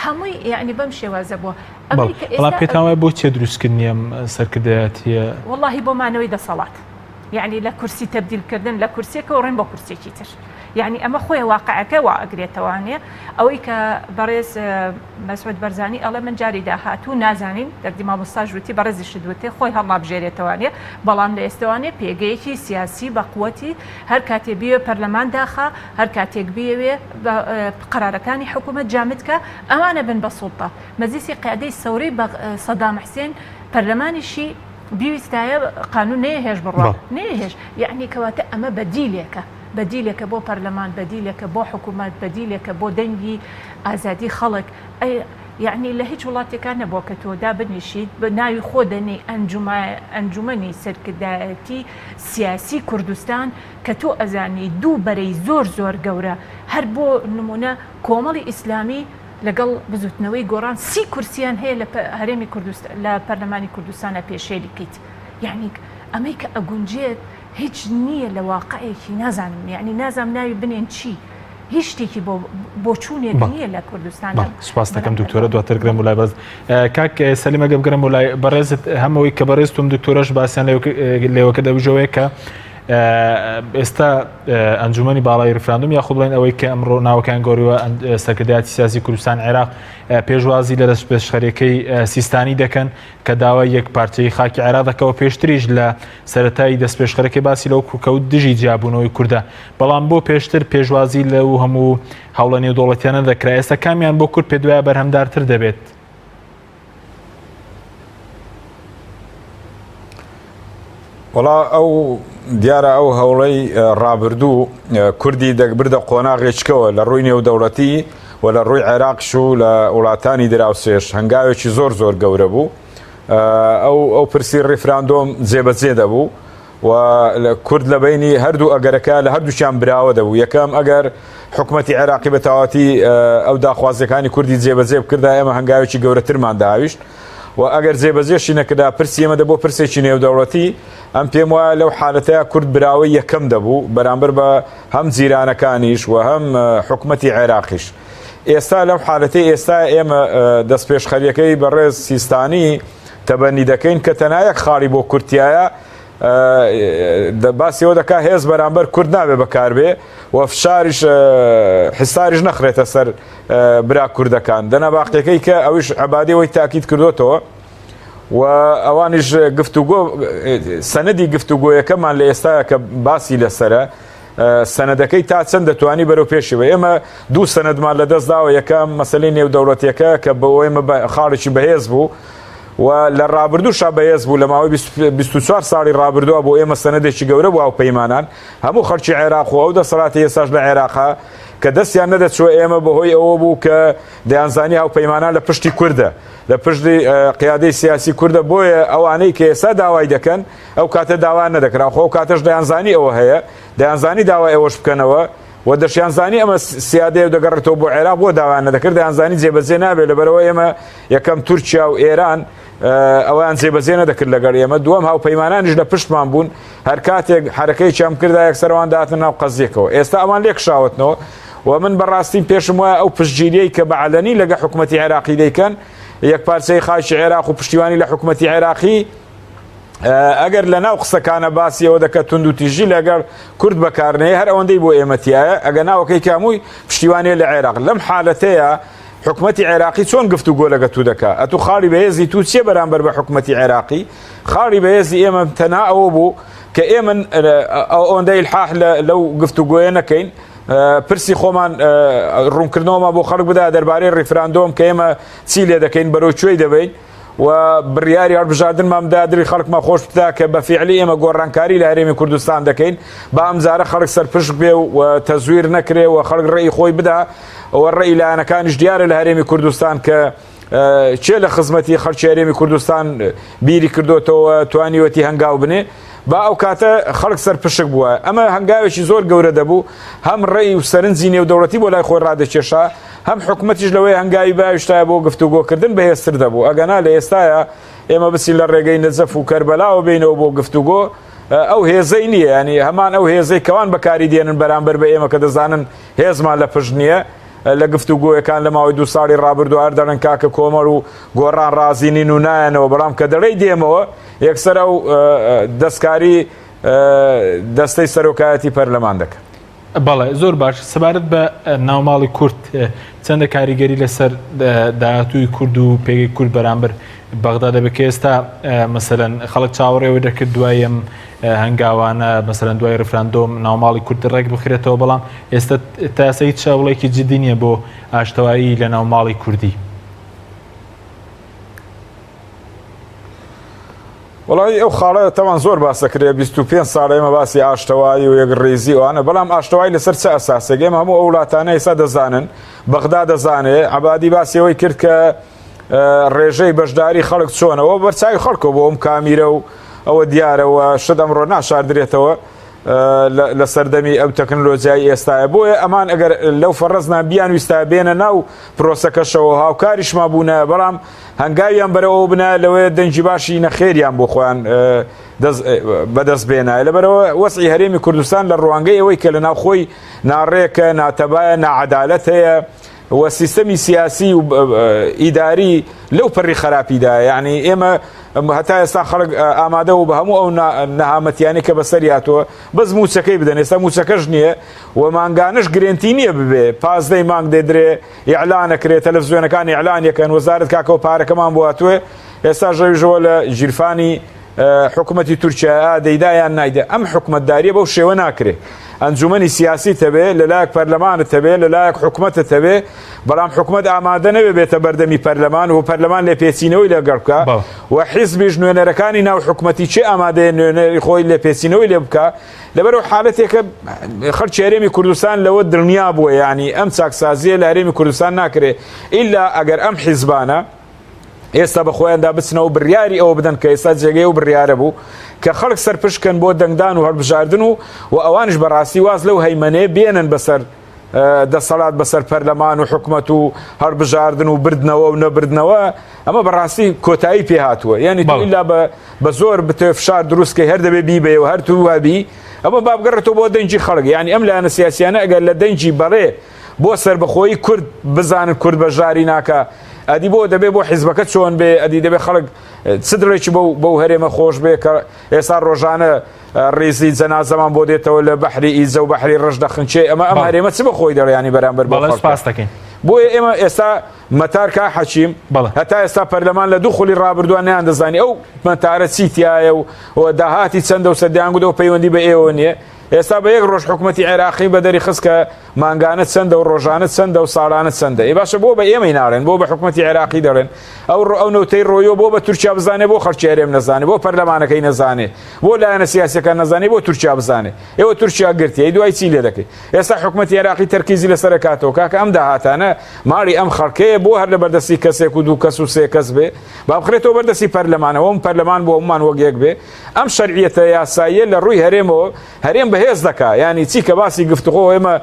Speaker 3: هەمووی یعنی بەم شێوازە بووە
Speaker 1: بەڵام پێتاوای بۆ چێ دروستکردنیەم سەرکردایەتیە
Speaker 3: وەڵاهی بۆمانەوەی دەسەڵات یعنی لە کورسی تەبدیلکردن لە کورسێکەوە ڕێن بۆ کورسێکی تر یعنی ئەمە خۆی واقعەکە وا ئەگرێتەوانێ ئەوەی کە بەڕێز مەسعود بەرزانی ئەڵێ من جاری داهاتوو نازانین دەردی مامۆستا ژووتی بەڕێزی شدوتێ خۆی هەڵابژێرێتەوانێ بەڵام لە ئێستەوانێ پێگەیەکی سیاسی بەقوەتی هەر کاتێ بێ پەرلەمان داخە هەر کاتێک بێوێ قەرارەکانی حکوومەت جامدکە ئەوانە بن بە سوڵتە مەجلیسی قیادەی سەورەی سەدام حوسێن پەرلەمانیشی بیویستایە قانون نەیەهێش بڕوا نەیەهێش یعنی کەواتە ئەمە بەدیلێکە بۆ پەرلەمان بەدیلێکە بۆ حکوومەت بەدیلێکە بۆ دەنگی ئازادی خەڵک یعنی لە هیچ وڵاتێکان نەبووە کە تۆ دابنیشیت بە ناوی خۆ دەنێ ئەنجومەنی سەرکردایەتی سیاسی کوردستان کە تۆ ئەزانی دوو بەرەی زۆر گەورە هەر بۆ نمونە کۆمەڵی ئیسلامی لەگەڵ بزوتنەوەی گۆڕان 30 کورسیان هەیە لە هەرێمی کوردستان لە پەرلەمانی کوردستانە پێشێلی بکەیت یعنی ئەمەی کە ئەگونجێت هیچ نییە لە واقعەیەکی نازانم یعنی نازانم ناوی بنێن چی هیچ شتێکی بۆ چوونێک نییە لە کوردستان
Speaker 1: سوپاس دەکەم دکتۆرە دواتر گرم وڵای بەز کاک سەلیمە گەمگرم وڵای بەڕێزت هەمەوەی کە بەڕێزتم دکتۆرەش باسییان لێوەکە دەبژەوەیە کە ئێستا ئەنجومەنی باڵای ریفراندۆم یا خۆ بڵێن ئەوەی کە ئەمڕۆ ناوەکان گۆڕیوە سەرکردایەتی سیاسی کوردستان عێراق پێشوازی لە دەست پێشخەرەکەی سیستانی دەکەن کە داوای یەک پارچەی خاکی عێراق دەکەوە پێشتریش لە سەرەتایی دەست پێشخەرەکەی باسی لەو کوکەوت دژی جیابوونەوەی کووردە بەڵام بۆ پێشتر پێشوازی لەو هەموو هەوڵە نێودوڵەتیانە دەکرا ئێستا کامیان بۆ کورد پێ دوایە بەرهەمدارتر دەبێت
Speaker 4: وڵا ئەو دیارە ئەو هەوڵەی ڕابردوو کوردی دەبردە قۆناغێچکەوە لە ڕووی نێودەوڵەتی و لە ڕووی عێراقش و لە وڵاتانی دراوسێش هەنگاوێکی زۆر گەورە بوو ئەو پرسی ڕیفراندۆم جێبەجێ دەبوو و کورد لە بینی هەردوو ئەگەرەکە لە هەردووچیان براوە دەبوو یەکەم ئەگەر حکوومەتی عێراقی بە تەواتی ئەو داخوازیەکانی کوردی جێبەجێ بکردا ئێمە هەنگاوێکی گەورەترمان داویشت و ئەگەر جێبەجێشی نەکردا پرسی ئێمە دەبۆ پرسێکی نێودەوڵەتی ئەم پێم وایە لەو حالەتەیە کورد براوەی یەکەم دەبوو بەرامبەر بە هەم جیرانەکانیش و هەم حکوومەتی عێراقیش ئێستا لەم حالەتەی ئێستا ئێمە دەست پێشخەریەکەی بەڕێز سیستانی تەبەنی دەکەین کە تەنایەک خاڵی بۆ کورتایە باسیەوە دەکا هێز بەرامبەر کورد نابێ بەکاربێ و فشاریش حساریش نەخرێتە سەر برا کوردەکان دەنا باقیەکەی کە ئەویش عەبادیەوەی تاکید کردوتەوە و ئەوانیش گفتوگۆ سەنەدی گفتوگۆیەکەمان لە ئێستاە کە باسی لەسرە سەنەدەکەی تا چەند دەتوانی بەرەو پێشەوە ئێمە دوو سەنەدمان لە دەست داوە یەکەم مەسەلەی نێودەوڵەتیەکە کە بە ئێمە خاڵێکی بەهێز بوو و لە ڕابردووشا بەهێز بوو لە ماوەی 24 ساڵی ڕابردووە بۆ ئێمە سەنەدێکی گەورە بوو ئەو پەیمانان هەموو خەڵکی عێراق و ئەو دەسەڵاتی ئێستاش لە عێراقا کە دەستیان نەدەچوە ئێمە بەهۆی ئەوە بوو کە دەیانزانی هاو پەیمانان لە پشتی کوردە لە پشتی قیادەی سیاسی کوردە بۆیە ئەوانەی کە ئێستا داوای دەکەن ئەو کاتە داوا نەدەکرا خۆ کاتەش دەیانزانی ئەوە هەیە دەیانزانی داوای ئەوەش بکەنەوە و دەشیانزانی ئەمە سیادەیە و دەگەڕێتەوە بۆ عێراق بۆ داوایان نەدەکرد دەیانزانی جێبەجێ نابێت لەبەرەوە ئێمە یەکەم تورکیا و ئێران ئەویان جێبەجێ نەدەکرد لەگەڵ ئێمە دووەم هاو پەیمانانیش لە پشتمان بوون هەر کاتێک حرەکەی چام کردا یەکسەرەوان داهاتن ناو قەزیەکەوە ئێستا ئەوان لێکشاوتنەوە و من بەڕاستی پێشم وایە ئەو پشتگیریەی کە بەعەلەنی لەگە حکوومەتی عێراقی دەیکەن یەک پارچەی خاچی عێراق و پشتیوانی لە حکوومەتی عێراقی ئەگەر لە ناو قسەکانە باسی ئەوە دەکە تونند و تیژی لەگەڵ کورد بەکارنەیە هەر ئەوەندەی بۆ ئێمەتیایە ئەگە ناوەکەی کامووی پشتیوانێ لە عێراق لەم حالەتەیە حکوومەتی عێراقی چۆن گفتوگۆ لەگە تو دەکا ئەتو خاڵی بەهێزی تو چێ بەرامبەر بە حکوومەتی عێراقی خاڵی بەهێزی ئێمە تەنها ئەوە بوو کە ئێمە ئەوەندەی الحاح لەو گفتوگۆیە نەکەین پرسی خۆمان ڕوونکردنەوەمان بۆ خەڵک بدا دەربارەی ڕیفراندۆم کە ئێمە چی لێ دەکەین بەرەو کوێی دەبین و بڕیاری هەڵبژاردنمان بدا دری خەڵکمان خۆش بدا کە بە فیعلی ئێمە گۆڕانکاری لە هەرێمی کوردستان دەکەین با ئەمجارە خەڵک سەرپشک بێ و تەزویر نەکرێ و خەڵک ڕێی خۆی بدا ئەوە ڕێی لایەنەکانیش دیارە لە هەرێمی کوردستان کە چێ لە خزمەتی خەڵکی هەرێمی کوردستان بیری کردوتەوە توانیوەتی هەنگاو بنێ با ئەو کاتە خەڵک سەرپشک بووە ئەمە هەنگاوێکی زۆر گەورە دەبوو هەم ڕێی و سەرنجی نێودەوڵەتی بۆ لای خۆی ڕادەکێشا هەم حکوومەتیش لەوەی هەنگاوی باشتایە بۆ گفتوگۆکردن بەهێزتر دەبوو ئەگەنا لە ئێستاە ئێمە بچین لە ڕێگەی نەجەف و کەربەلاوە بینەوە بۆ گفتوگۆ ئەو هێزەی نییە ینی هەمان ئەو هێزەی کەوان بەکاری دێنن بەرامبەر بە ئێمە کە دەزانن هێزمان لە پشت نییە لە گفتوگۆیەکان لە ماوەی 2 ساڵی ڕابردووار دەڵێن کاکە کۆمەڵ و گۆڕان ڕازینین و نایەنەوە بەڵام کە دەڵێی دێمەوە یەکسەر ئەو دەستکاری دەستەی سەرۆکایەتی پەرلەمان دەکەن.
Speaker 1: بەڵێ زۆر باش سەبارەت بە ناوماڵی کورد چەندە کاریگەری لەسەر داهاتووی کورد و پێگەی کورد بەرامبەر بەغدا دەبێت کە ئێستا مەسەلەن خەڵک چاوەڕێەوە دەکرد دوای ئەم هەنگاوانە مەسەلەن دوای ڕفراندۆم ناوماڵی کورد ڕێک بخرێتەوە بەڵام ئێستا تاسەی چاوڵێکی جدی نییە بۆ ئاشتەوایی لە ناوماڵی کوردی.
Speaker 4: وڵی ئەو خاڵەیە تەوان زۆر باسەکرێ 25 ساڵ ئێمە باسی ئاشتەوایی و یەکڕێزی ئەوانە بەڵام ئاشتەوایی لەسەر چه ئەساسێک ئێمە هەموو ئەو وڵاتانە ئێستا دەزانن بەغدا دەزانێت عەبادی باسی ئەوەی کرد کە ڕێژەی بەشداری خەڵک چۆنەوە بەرچاوی خەڵکەوە بۆ ئەم کامیرە و ئەوە دیارەوە شت ئەمڕۆ ناشاردرێتەوە لە سەردەمی ئەو تەکنۆلۆژیای ئێستاە بۆیە ئەمان ئەگەر لەو فەڕەزنا بیان ویستا بێنە ناو پرۆسەکەشەوە هاوکاریشما بوونە بەڵام هەنگاویان بەرەوە بنە لەوەیە دەنجی باشی نەخێریان بۆ خۆیان بەدەست بێنایە لەبەرەوە وەسعی هەرێمی کوردستان لە ڕوانگەی ئەوەی کە لە ناوخۆی ناڕێکە ناتەبایە ناعەدالەت هەیە و سیستەمی سیاسی و ئیداری لەو پەڕی خراپیدا یعنی ئێمە هەتا ئێستا خەڵک ئامادە و بە هەموو ئەو نەهامەتیانی کە بەسەری هاتووە بەس موچەکەی بدەن ئێستا موچەکەش نییە و مانگانش گرنتی نییە ببێ پازدەی مانگ دەدرێ ئیعلانەکرێت تەلەڤیزیۆنەکان ئیعلانیەکەن وەزارەت کاکەوە پارەکەمان بۆ هاتووە ئێستا ژەویژەوە لە ژیرفانی حکوومەتی تورکیا دەیدایان نایدە ئەم حکوومەتداریە بەو شێوە ناکرێت ئەنجومەنی سیاسی تەبێ لەلایەک پەرلەمانت تەبێ لەلایەک حکوومەتت تەبێ بەڵام حکوومەت ئامادە نەبێ بێتە بەردەمی پەرلەمان و پەرلەمان لێ پێچینەوەی لەگەڵ بکە و حیزبیش نوێنەرەکانی ناو حکوومەتی چێ ئامادەیە نوێنەری خۆی لێ پێچینەوەی لێ بکە لەبەرەوە حالەتێکە خەڵکی هەرێمی کوردستان لەوە دڵنیا بووە یعنی ئەم چاکسازیە لە هەرێمی کوردستان ناکرێ ئیلا ئەگەر ئەم حیزبانە ئێستا بە خۆیاندا بچنەوە بڕیاری ئەوە بدەن کە ئێستا جێگەی و بڕیارە بوو کە خەڵک سەرپشکن بۆ دەنگدان و هەڵبژاردن و ئەوانش بەڕاستی واز لەو هەیمەنێ بێنن بەسەر دەسەڵات بەسەر پەرلەمان و حکوومەت و هەڵبژاردن و بردنەوە و نەبردنەوە ئەمە بەڕاستی کۆتایی پێهاتووە یعنی ئیلا بە زۆر بتێ فشار دروستکەی هەر دەبێ بیبێ و هەر تووابی ئەمە بابگەڕێتەوە بۆ دەنجی خەڵک ینی ئەم لایەنە سیاسیانە ئەگەر لە دەنجی بەڕێ بۆ سەربەخۆیی کورد بزانن کورد بەژاری ناکە ئەدی بۆ دەبێ بۆ حیزبەکە چۆن بێ ئەدی دەبێ خەڵک چدرێکی بەو هەرێمە خۆش بێ کە ئێستا ڕۆژانە ڕێزی جەنازەمان بۆ دێتەوە لە بەحری ئیزە و بەحری ڕەش دەخنچێ ئەمە ئەم هەرێمە چ بەخۆی دەڕیانی بەرامبەر بۆ
Speaker 1: دەکەین
Speaker 4: بۆیە ئێمە ئێستا مەتار کا حەچیم هەتا ئێستا پەرلەمان لە دوو خولی ڕابردووان نیان دەزانی ئەو مەتارە چیتیایە و داهاتی چەندە و سەردیانگودەوە پەیوەندی بە ئێوە نییە ئێستا بە یەک ڕۆژ حکوومەتی عێراقی بە دەری خست کە مانگانت چەندە و ڕۆژانت چەندە و ساڵانت چەندە ئی باشە بۆ بە ئێمەی ناڕێن بۆ بە حکوومەتی عێراقی دەڕێن ئەو نەوتەی ڕۆیۆ بۆ بە تورکیا بزانێ بۆ خەڵکی هەرێم نەزانێ بۆ پەرلەمانەکەی نەزانێ بۆ لایەنە سیاسیەکان نەزانێ بۆ تورکیا بزانێ ئێوە تورکیا گرتی دوای چی لێ دەکەی ئێستا حکوومەتی عێراقی تەرکیزی لەسەر کاتەوە کاکە ئەم داهاتانە ماڵی ئەم خەڵکەیە بۆ هەر لە بەردەستی کەسێک و دوو کەس و سێ کەس بێ با بخرێتەوە بەردەستی پەرلەمانەوە پەرلەمان بۆ هەمومان وەک یەک بێ ئەم شەرعیەتە یاساییە لە ڕووی هەرێمەوە هەرێم بەهێز دەکا ینی چی کە باسی گفتوگۆ ئێمە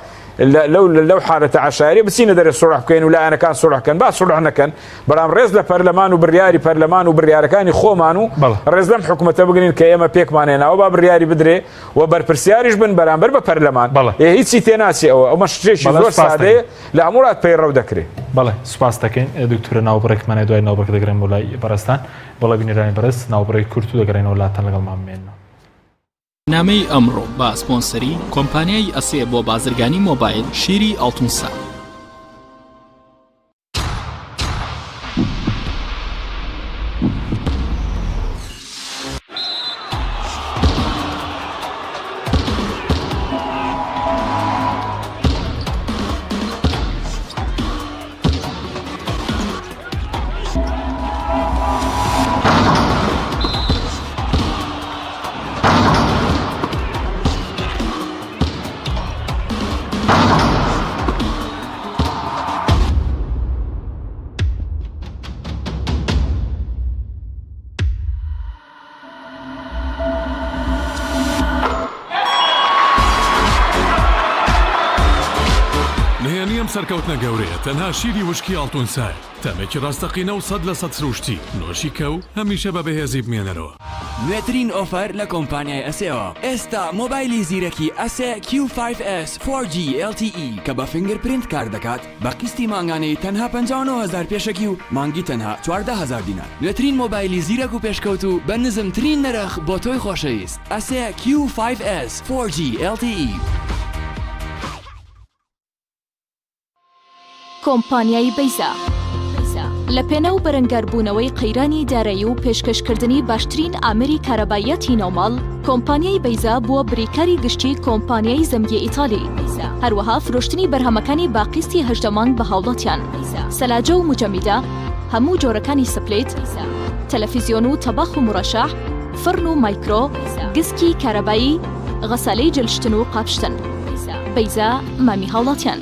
Speaker 4: لەو حالەتە عشاری بچینە دەرێ سوڕح بکەین و لایەنەکان سوڕحکەن با سوڕح نەکەن بەڵام ڕێز لە پەرلەمان و بڕیاری پەرلەمان و بڕیارەکانی خۆمان و ڕێز لەم حکوومەتە بگرین کە ئێمە پێکمانێناوە با بڕیاری بدرێ و بەرپرسیاریش بن بەرامبەر بە پەرلەمان هیچی تێناچی ئەوە شتێکی زۆر سادەیە لە هەموو ڕات پەیڕەو دەکرێت.
Speaker 1: بەڵێ سوپاس دەکەین دکتورە ناوبڕێکمانە دوای ناوبڕێک دەگرین بۆ لای بەڕستان بەڵێ بینیرانی بەرز ناوبڕێک کورت و دەگەڕێنەوە لاتەن لەگەڵمان بمێنەوە.
Speaker 5: نامەی ئەمڕۆ با سپۆنسەری کۆمپانیای ئەسێ بۆ بازرگانی مۆبایل شیری ئاڵتونسا.
Speaker 6: سەرکەوتنە گەورەیە تەنها شیری وشکی ئاڵتونسای تەمێکی ڕاستەقینە و 100% سروشتی نۆشی کە و هەمیشە بە بەهێزی بمێنەرەوە.
Speaker 7: نوێترین ئۆفەر لە کۆمپانیای ئەسێەوە ئێستا مۆبایلی زیرەکی ئەسێ Q5S 4G LTE کە بە فینگرپرینت کار دەکات بە قستی مانگانەی تەنها 59,000 پێشەکی و مانگی تەنها 14,000 دینار. نوێترین مۆبایلی زیرەک و پێشکەوت و بە نزمترین نرخ بۆ تۆی خۆشەویست ئەسێ Q5S 4G LTE.
Speaker 8: کۆمپانیای بەیزا لە پێنە و بەرەنگاربوونەوەی قەیرانی دارایی و پێشکەشکردنی باشترین ئامێری کارەبایەتی ناوماڵ کۆمپانیای بەیزا بووە بریکاری گشتی کۆمپانیای زەمگی ئیتالی هەروەها فرۆشتنی بەرهەمەکانی باقیستی هەژدەمانگ بە هاوڵاتیان سەلاجە و مجەمیدە هەموو جۆرەکانی سپلێت تەلەڤیزیۆن و تەباخ و مڕەشەح فڕن و مایکرۆ گسکی کارەبایی غەسالەی جلشتن و قاپشتن بەیزا مامی هاوڵاتیان.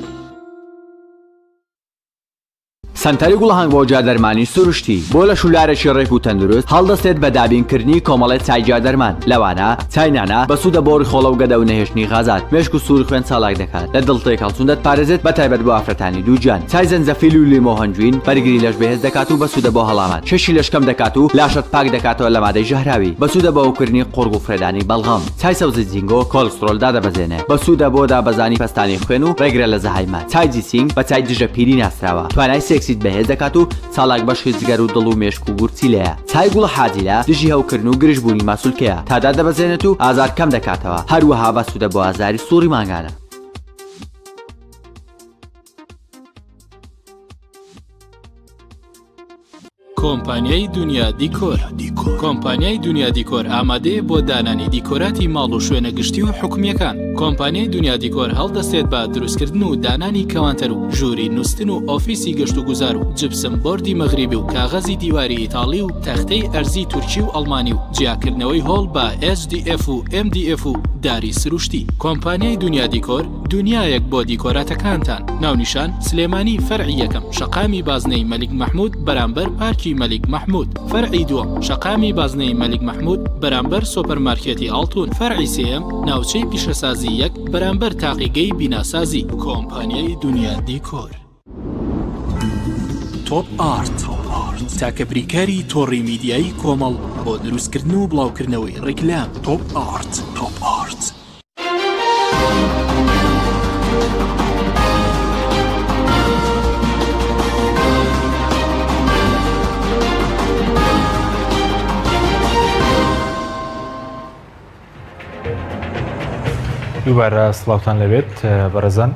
Speaker 9: سنتەری گوڵهنگ بۆ جادەرمانی سروشتی بۆ لە شولارێکی ڕێک و تەندروست هەڵدەستێت بە دابینکردنی کۆمەڵێت چای جادەرمان لەوانە چاینانە بە سوودە بۆ ڕیخۆڵە و گەدە و نەهێشتنی غازات مێشک و سووری خوێن چالاک دەکات لە دڵتێک هەڵچوون دەتپارێزێت بە تایبەت بۆ ئافرەتانی دووجان چای زەنجەفیل و لیمۆ هەنجوین بەرگری لەش بەهێز دەکات و بە سوودە بۆ هەڵامان شەشی لەشکەم دەکات و لاشت پاک دەکاتەوە لە مادەی ژەهراوی بە سوودە بە ئەوکردنی قورگ و فرێدانی بەڵغەم چای سەوزە جینگۆ کۆلسترۆل دادەبەزێنێ بە سوودە بۆ دابەزانی پەستانی خوێن و ڕێگرە لە زەهایمان چای جیسینگ بە چای دژە پیری ناسراوە توانای سێکسیت بەهێز دەکات و چالاک بەشی جگەر و دڵ و مێشک و گورچی لەیە چای گوڵە حاجیلە دژی هەوکردن و گرژبوونی ماسوولکەیە تادا دەبەزێنێت و ئازار کەم دەکاتەوە هەروەها بە سوودە بۆ ئازاری سووری مانگانە.
Speaker 5: کۆمپانیای دنیا دیکۆر کۆمپانیای دنیا دیکۆر ئامادەیە بۆ دانانی دیکۆراتی ماڵ و شوێنە گشتی و حکومیەکان. کۆمپانیای دنیا دیکۆر هەڵدەستێت بە دروستکردن و دانانی کەوانتەر و ژووری نووسن و ئۆفیسی گەشت و گوزار و جبسم بۆردی مەغریبی و کاغەزی دیواری ئیتاڵی و تەختەی ئەرزی تورکی و ئەڵمانی و جیاکردنەوەی هۆڵ بە SDF و MDF و داری سروشتی. کۆمپانیای دنیا دیکۆر دنیایەک بۆ دیکۆراتەکانتان. ناونیشان سلێمانی فەرعی یەکەم شەقامی بازنەی مەلیک مەحموود بەرامبەر پارکی مەلیک مەحموود. فەرعی دووەم شەقامی بازنەی مەلیک مەحموود بەرامبەر سۆپەرمارکێتی ئاڵتون. فەرعی سێیەم ناوچەی پیشەسازی یەک بەرامبەر تاقیگەی بیناسازی. کۆمپانیای دنیا دیکۆر. تۆپ ئارت تاکە بریکاری تۆڕی میدیایی کۆمەڵ بۆ دروستکردن و بڵاوکردنەوەی ڕیکلام. تۆپ ئارت.
Speaker 1: دووبارە سڵاوتان لەبێت بەڕێزان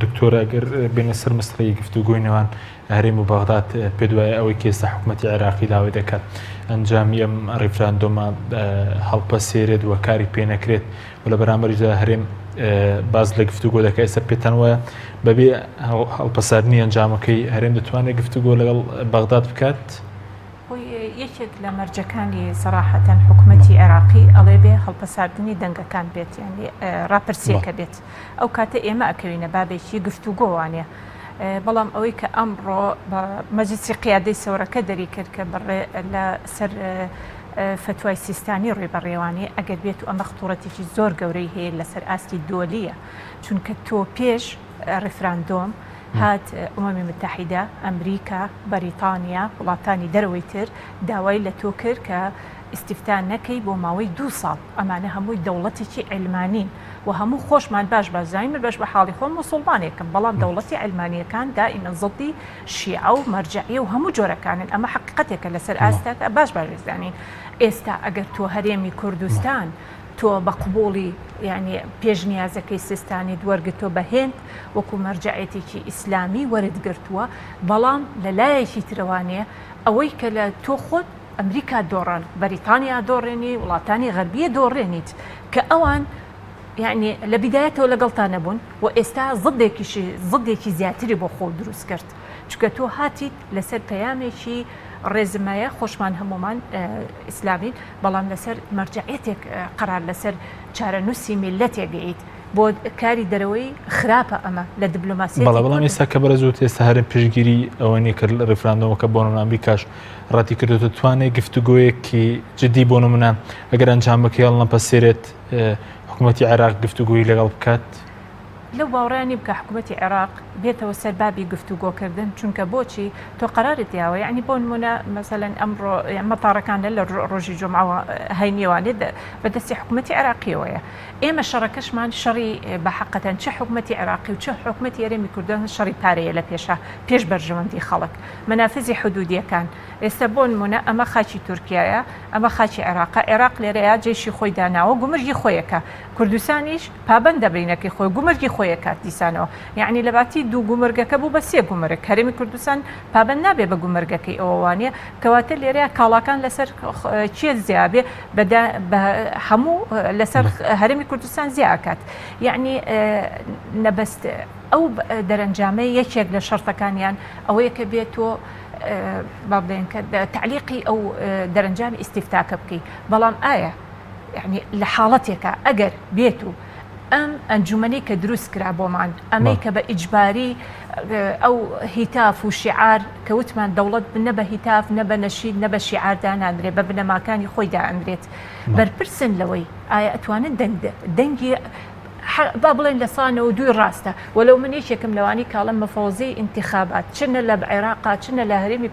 Speaker 1: دکتۆرە ئەگەر بێنە سەر مەسڵەی گفتوگۆی نێوان هەرێم و بەغداد پێ دوایە ئەوەی کە ئێستا حکوومەتی عێراقی داوای دەکات ئەنجامی ئەم ڕیفراندۆمە هەڵپەسێرێت و کاری پێ نەکرێت و لە بەرامبەریدا هەرێم باز لە گفتوگۆ دەکات ئێستا پێتان وایە بەبێ هەڵپەساردنی ئەنجامەکەی هەرێم دەتوانێت گفتوگۆ لەگەڵ بەغداد بکات؟
Speaker 3: یەکێک لە مەرجەکانی سەراحەتەن حکوومەتی عێراقی ئەڵێ بێ هەڵپەساردنی دەنگەکان بێت یعنی ڕاپرسیەکە بێت ئەو کاتە ئێمە ئەکەوینە بابێکی گفتوگۆوانێ بەڵام ئەوەی کە ئەمڕۆ مەجلیسی قیادەی سەورەکە دەری کرد کە بڕێ لە سەر فتوای سیستانی ڕێبەڕێوانی ئەگەر بێت و ئەمە خطوورەتێکی زۆر گەورەی هەیە لەسەر ئاستی دۆلیە چونکە تۆ پێش ڕیفراندۆم هات ئومەمی متحیدە ئەمریکا بەریتانیا وڵاتانی دەرەوەی تر داوای لە تۆ کرد کە ئیسیفتان نەکەی بۆ ماوەی 2 ساڵ ئەمانە هەمووی دەوڵەتێکی علمانین و هەموو خۆشمان باش زانین بەش بە حاڵی خۆم مسلمانێکم بەڵام دەوڵەتی علمانیەکان دائیمەن زڵدی شیعە و مەرجعیە و هەموو جۆرەکانن ئەمە حقیقەتێکە لەسەر ئاستاکە باش زانین ئێستا ئەگەر تۆ هەرێمی کوردستان تۆ بە قبوڵی یعنی پێشنیازەکەی سیستانی دووەرگتۆ بە هێند وەکو مەرجعەتێکی ئیسلامی وەردگرتووە بەڵام لە لایەکی ترەوانەیە ئەوەی کە لە تۆ خۆت ئەمریکا دۆڕان بەریتانیا دۆڕێنی وڵاتانی غەربیە دۆڕێنیت کە ئەوان یعنی لە بیدایەتەوە لەگەڵتان نەبوون و ئێستا زڵدێکی زیاتری بۆ خۆ دروست کرد چکە تۆ هاتیت لەسەر پەیامێکی ڕێزمایە خۆشمان هەمومان ئیسلامین بەڵام لەسەر مەرجعەتێک قەرار لەسەر چارەنووسی میلەتێکگەیت بۆ کاری دەرەوەی خراپە ئەمە لە دیبلۆماسی
Speaker 1: بەڵام ئێستا کە بەرەزوت ئێستا هەرێم پشگیری ئەوە نیە کرد لە ڕیفراندۆمەکە بۆ نمونە ئەمریکاش ڕاتی کردوتە توانێت گفتوگۆیەکی جدی بۆ نمونە ئەگەر ئەنجامەکەی هەڵنەپەسێرێت حکوومەتی عێراق گفتوگۆیی لەگەڵ بکات
Speaker 3: لەو باوەڕانی بکە حکوومەتی عێراق بێتەوە سەر بابی گفتوگۆکردن چونکە بۆچی تۆ قەرارت یاوە یعنی بۆ نمونە مەسەلەن ئەمڕۆ مەتاڕەکانە لە ڕۆژی جمعەوە هەینیوانێت بەدەستی حکوومەتی عێراقیەوەیە ئێمە شەڕەکەشمان شەڕی بەحەقەتەن چه حکوومەتی عێراقی و چه حکوومەتی هەرێمی کوردستان شەڕی پارەیە لە پێش بەرژەوەندی خەڵک منافزی حدودیەکان ئێستا بۆ نمونە ئەمە خاچی تورکیایە ئەمە خاچی عێراق عێراق لێرەیە جێشی خۆی داناوە گومرگی خۆیەکە کوردستانیش پابەندە بینەکەی خۆی گومرگی خۆیەکات دیسانەوە یعنی لە باتی 2 گومرگەکە بوو بە 3 گومرگ هەرێمی کوردستان پابەند نابێ بە گومرگەکەی ئەووانە کەواتە لێرەیە کاڵاکان لەسەر چێت زیابێ بە هەموو لەسەر هەرێمی کوردستان زیاکات یعنی نەبەست ئەو دەرەنجامەی یەکێک لە شەرتەکانیان ئەوەیە کە بێتۆ بابڵێن کە تعلیقی ئەو دەرەنجامی ئیسیفتاکە بکەی بەڵام ئایا یعنی لە حاڵەتێکە ئەگەر بێت و ئەم ئەنجومەنەی کە دروست کرا بۆمان ئەمەی کە بە ئیجباری ئەو هیتاف و شیعار کە وتمان دەوڵەت نە بە هیتاف نە بە نەشید نە بە شیعاردان ئەندرێت بە بنەماکانی خۆیدا ئەندرێت بەرپرسن لەوەی ئایا ئەتوانن دەنگی با بڵێن لە سانەوە دوی ڕاستە وەلو من یەکێکم لەوانی کاڵم مەفەوزەی انتخابات چنە لە عێراقا چنە لە هەرێمی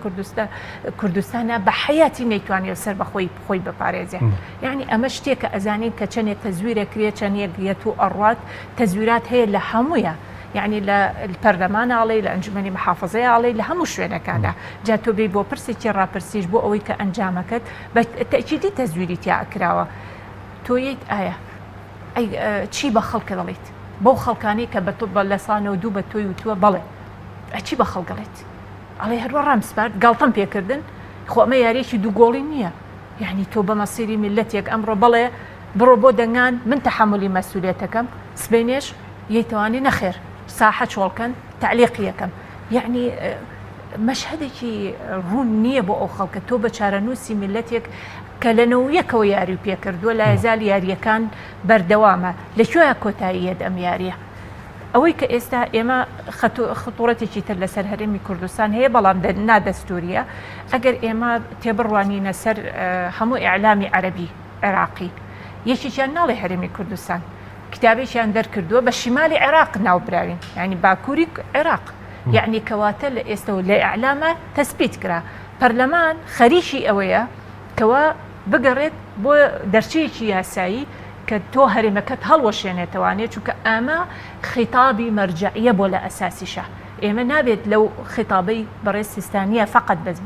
Speaker 3: کوردستانە بە حیاتی نەیتوانێت سەر بە خۆی بپارێزێ یعنی ئەمە شتێکە ئەزانین کە چەندێک تەزویرەکرێت چەندێک گێت و ئەڕات تەزویرات هەیە لە هەموویە یعنی لە پەرلەماناڵی لە ئەنجومەنی محافظەیاڵی لە هەموو شوێنەکاندا جا تۆ بێ بۆ پرسێکی ڕاپرسیش بۆ ئەوەی کە ئەنجامەکەت بە تەکیدی تەزویری تیا ئەکراوە تۆیت ئایا چی بە خەڵکە دەڵێت بۆ خەڵکانی کە بە تۆ بە لەسانەوە دوو بە تۆی وتووە بەڵێ چی بە خەڵگەڵێت ئەڵێ هەروە ڕامسپارت گاڵتەم پێکردن خۆمە یاریێکی دووگۆڵی نییە یعنی تۆ بە مەسیری میلەتێک ئەمڕۆ بەڵێ بڕۆ بۆ دەنگان من تەحملی مەسئولیەتەکەم سبێنێش یەیتوانی نەخێر ساحە چۆڵکەن تعلیقی یەکەم یعنی مەشهدێکی ڕوون نییە بۆ ئەو خەڵکە تۆ بە چارەنووسی میلەتێک کە لەنەوە یەکەوە یاری پێکردووە لا یزال یاریەکان بەردەوامە لەکوێیە کۆتاییەت ئەم یاریە ئەوەی کە ئێستا ئێمە خطوورەتێکی تر لەسەر هەرێمی کوردستان هەیە بەڵام نادەستوریە ئەگەر ئێمە تێبڕوانینە سەر هەموو ئیعلامی عەرەبی عێراقی یەکێکیان ناڵێ هەرێمی کوردستان کتابێکیان دەرکردووە بە شیمالی عێراق ناوبراوین ینی باکووری عێراق یعنی کەواتە لە ئێستا و لە ئیعلامە تەسبیت کرا پەرلەمان خەریکی ئەوەیە کەوا بگەڕێت بۆ دەرچەیەکی یاسایی کە تۆ هەرێمەکەت هەڵوەشێنێتەوانێت چونکە ئەمە خیتابی مەرجعیە بۆ لە ئەساسیشە ئێمە نابێت لەو خیتابەی بەڕێز سیستانیە فقط بەس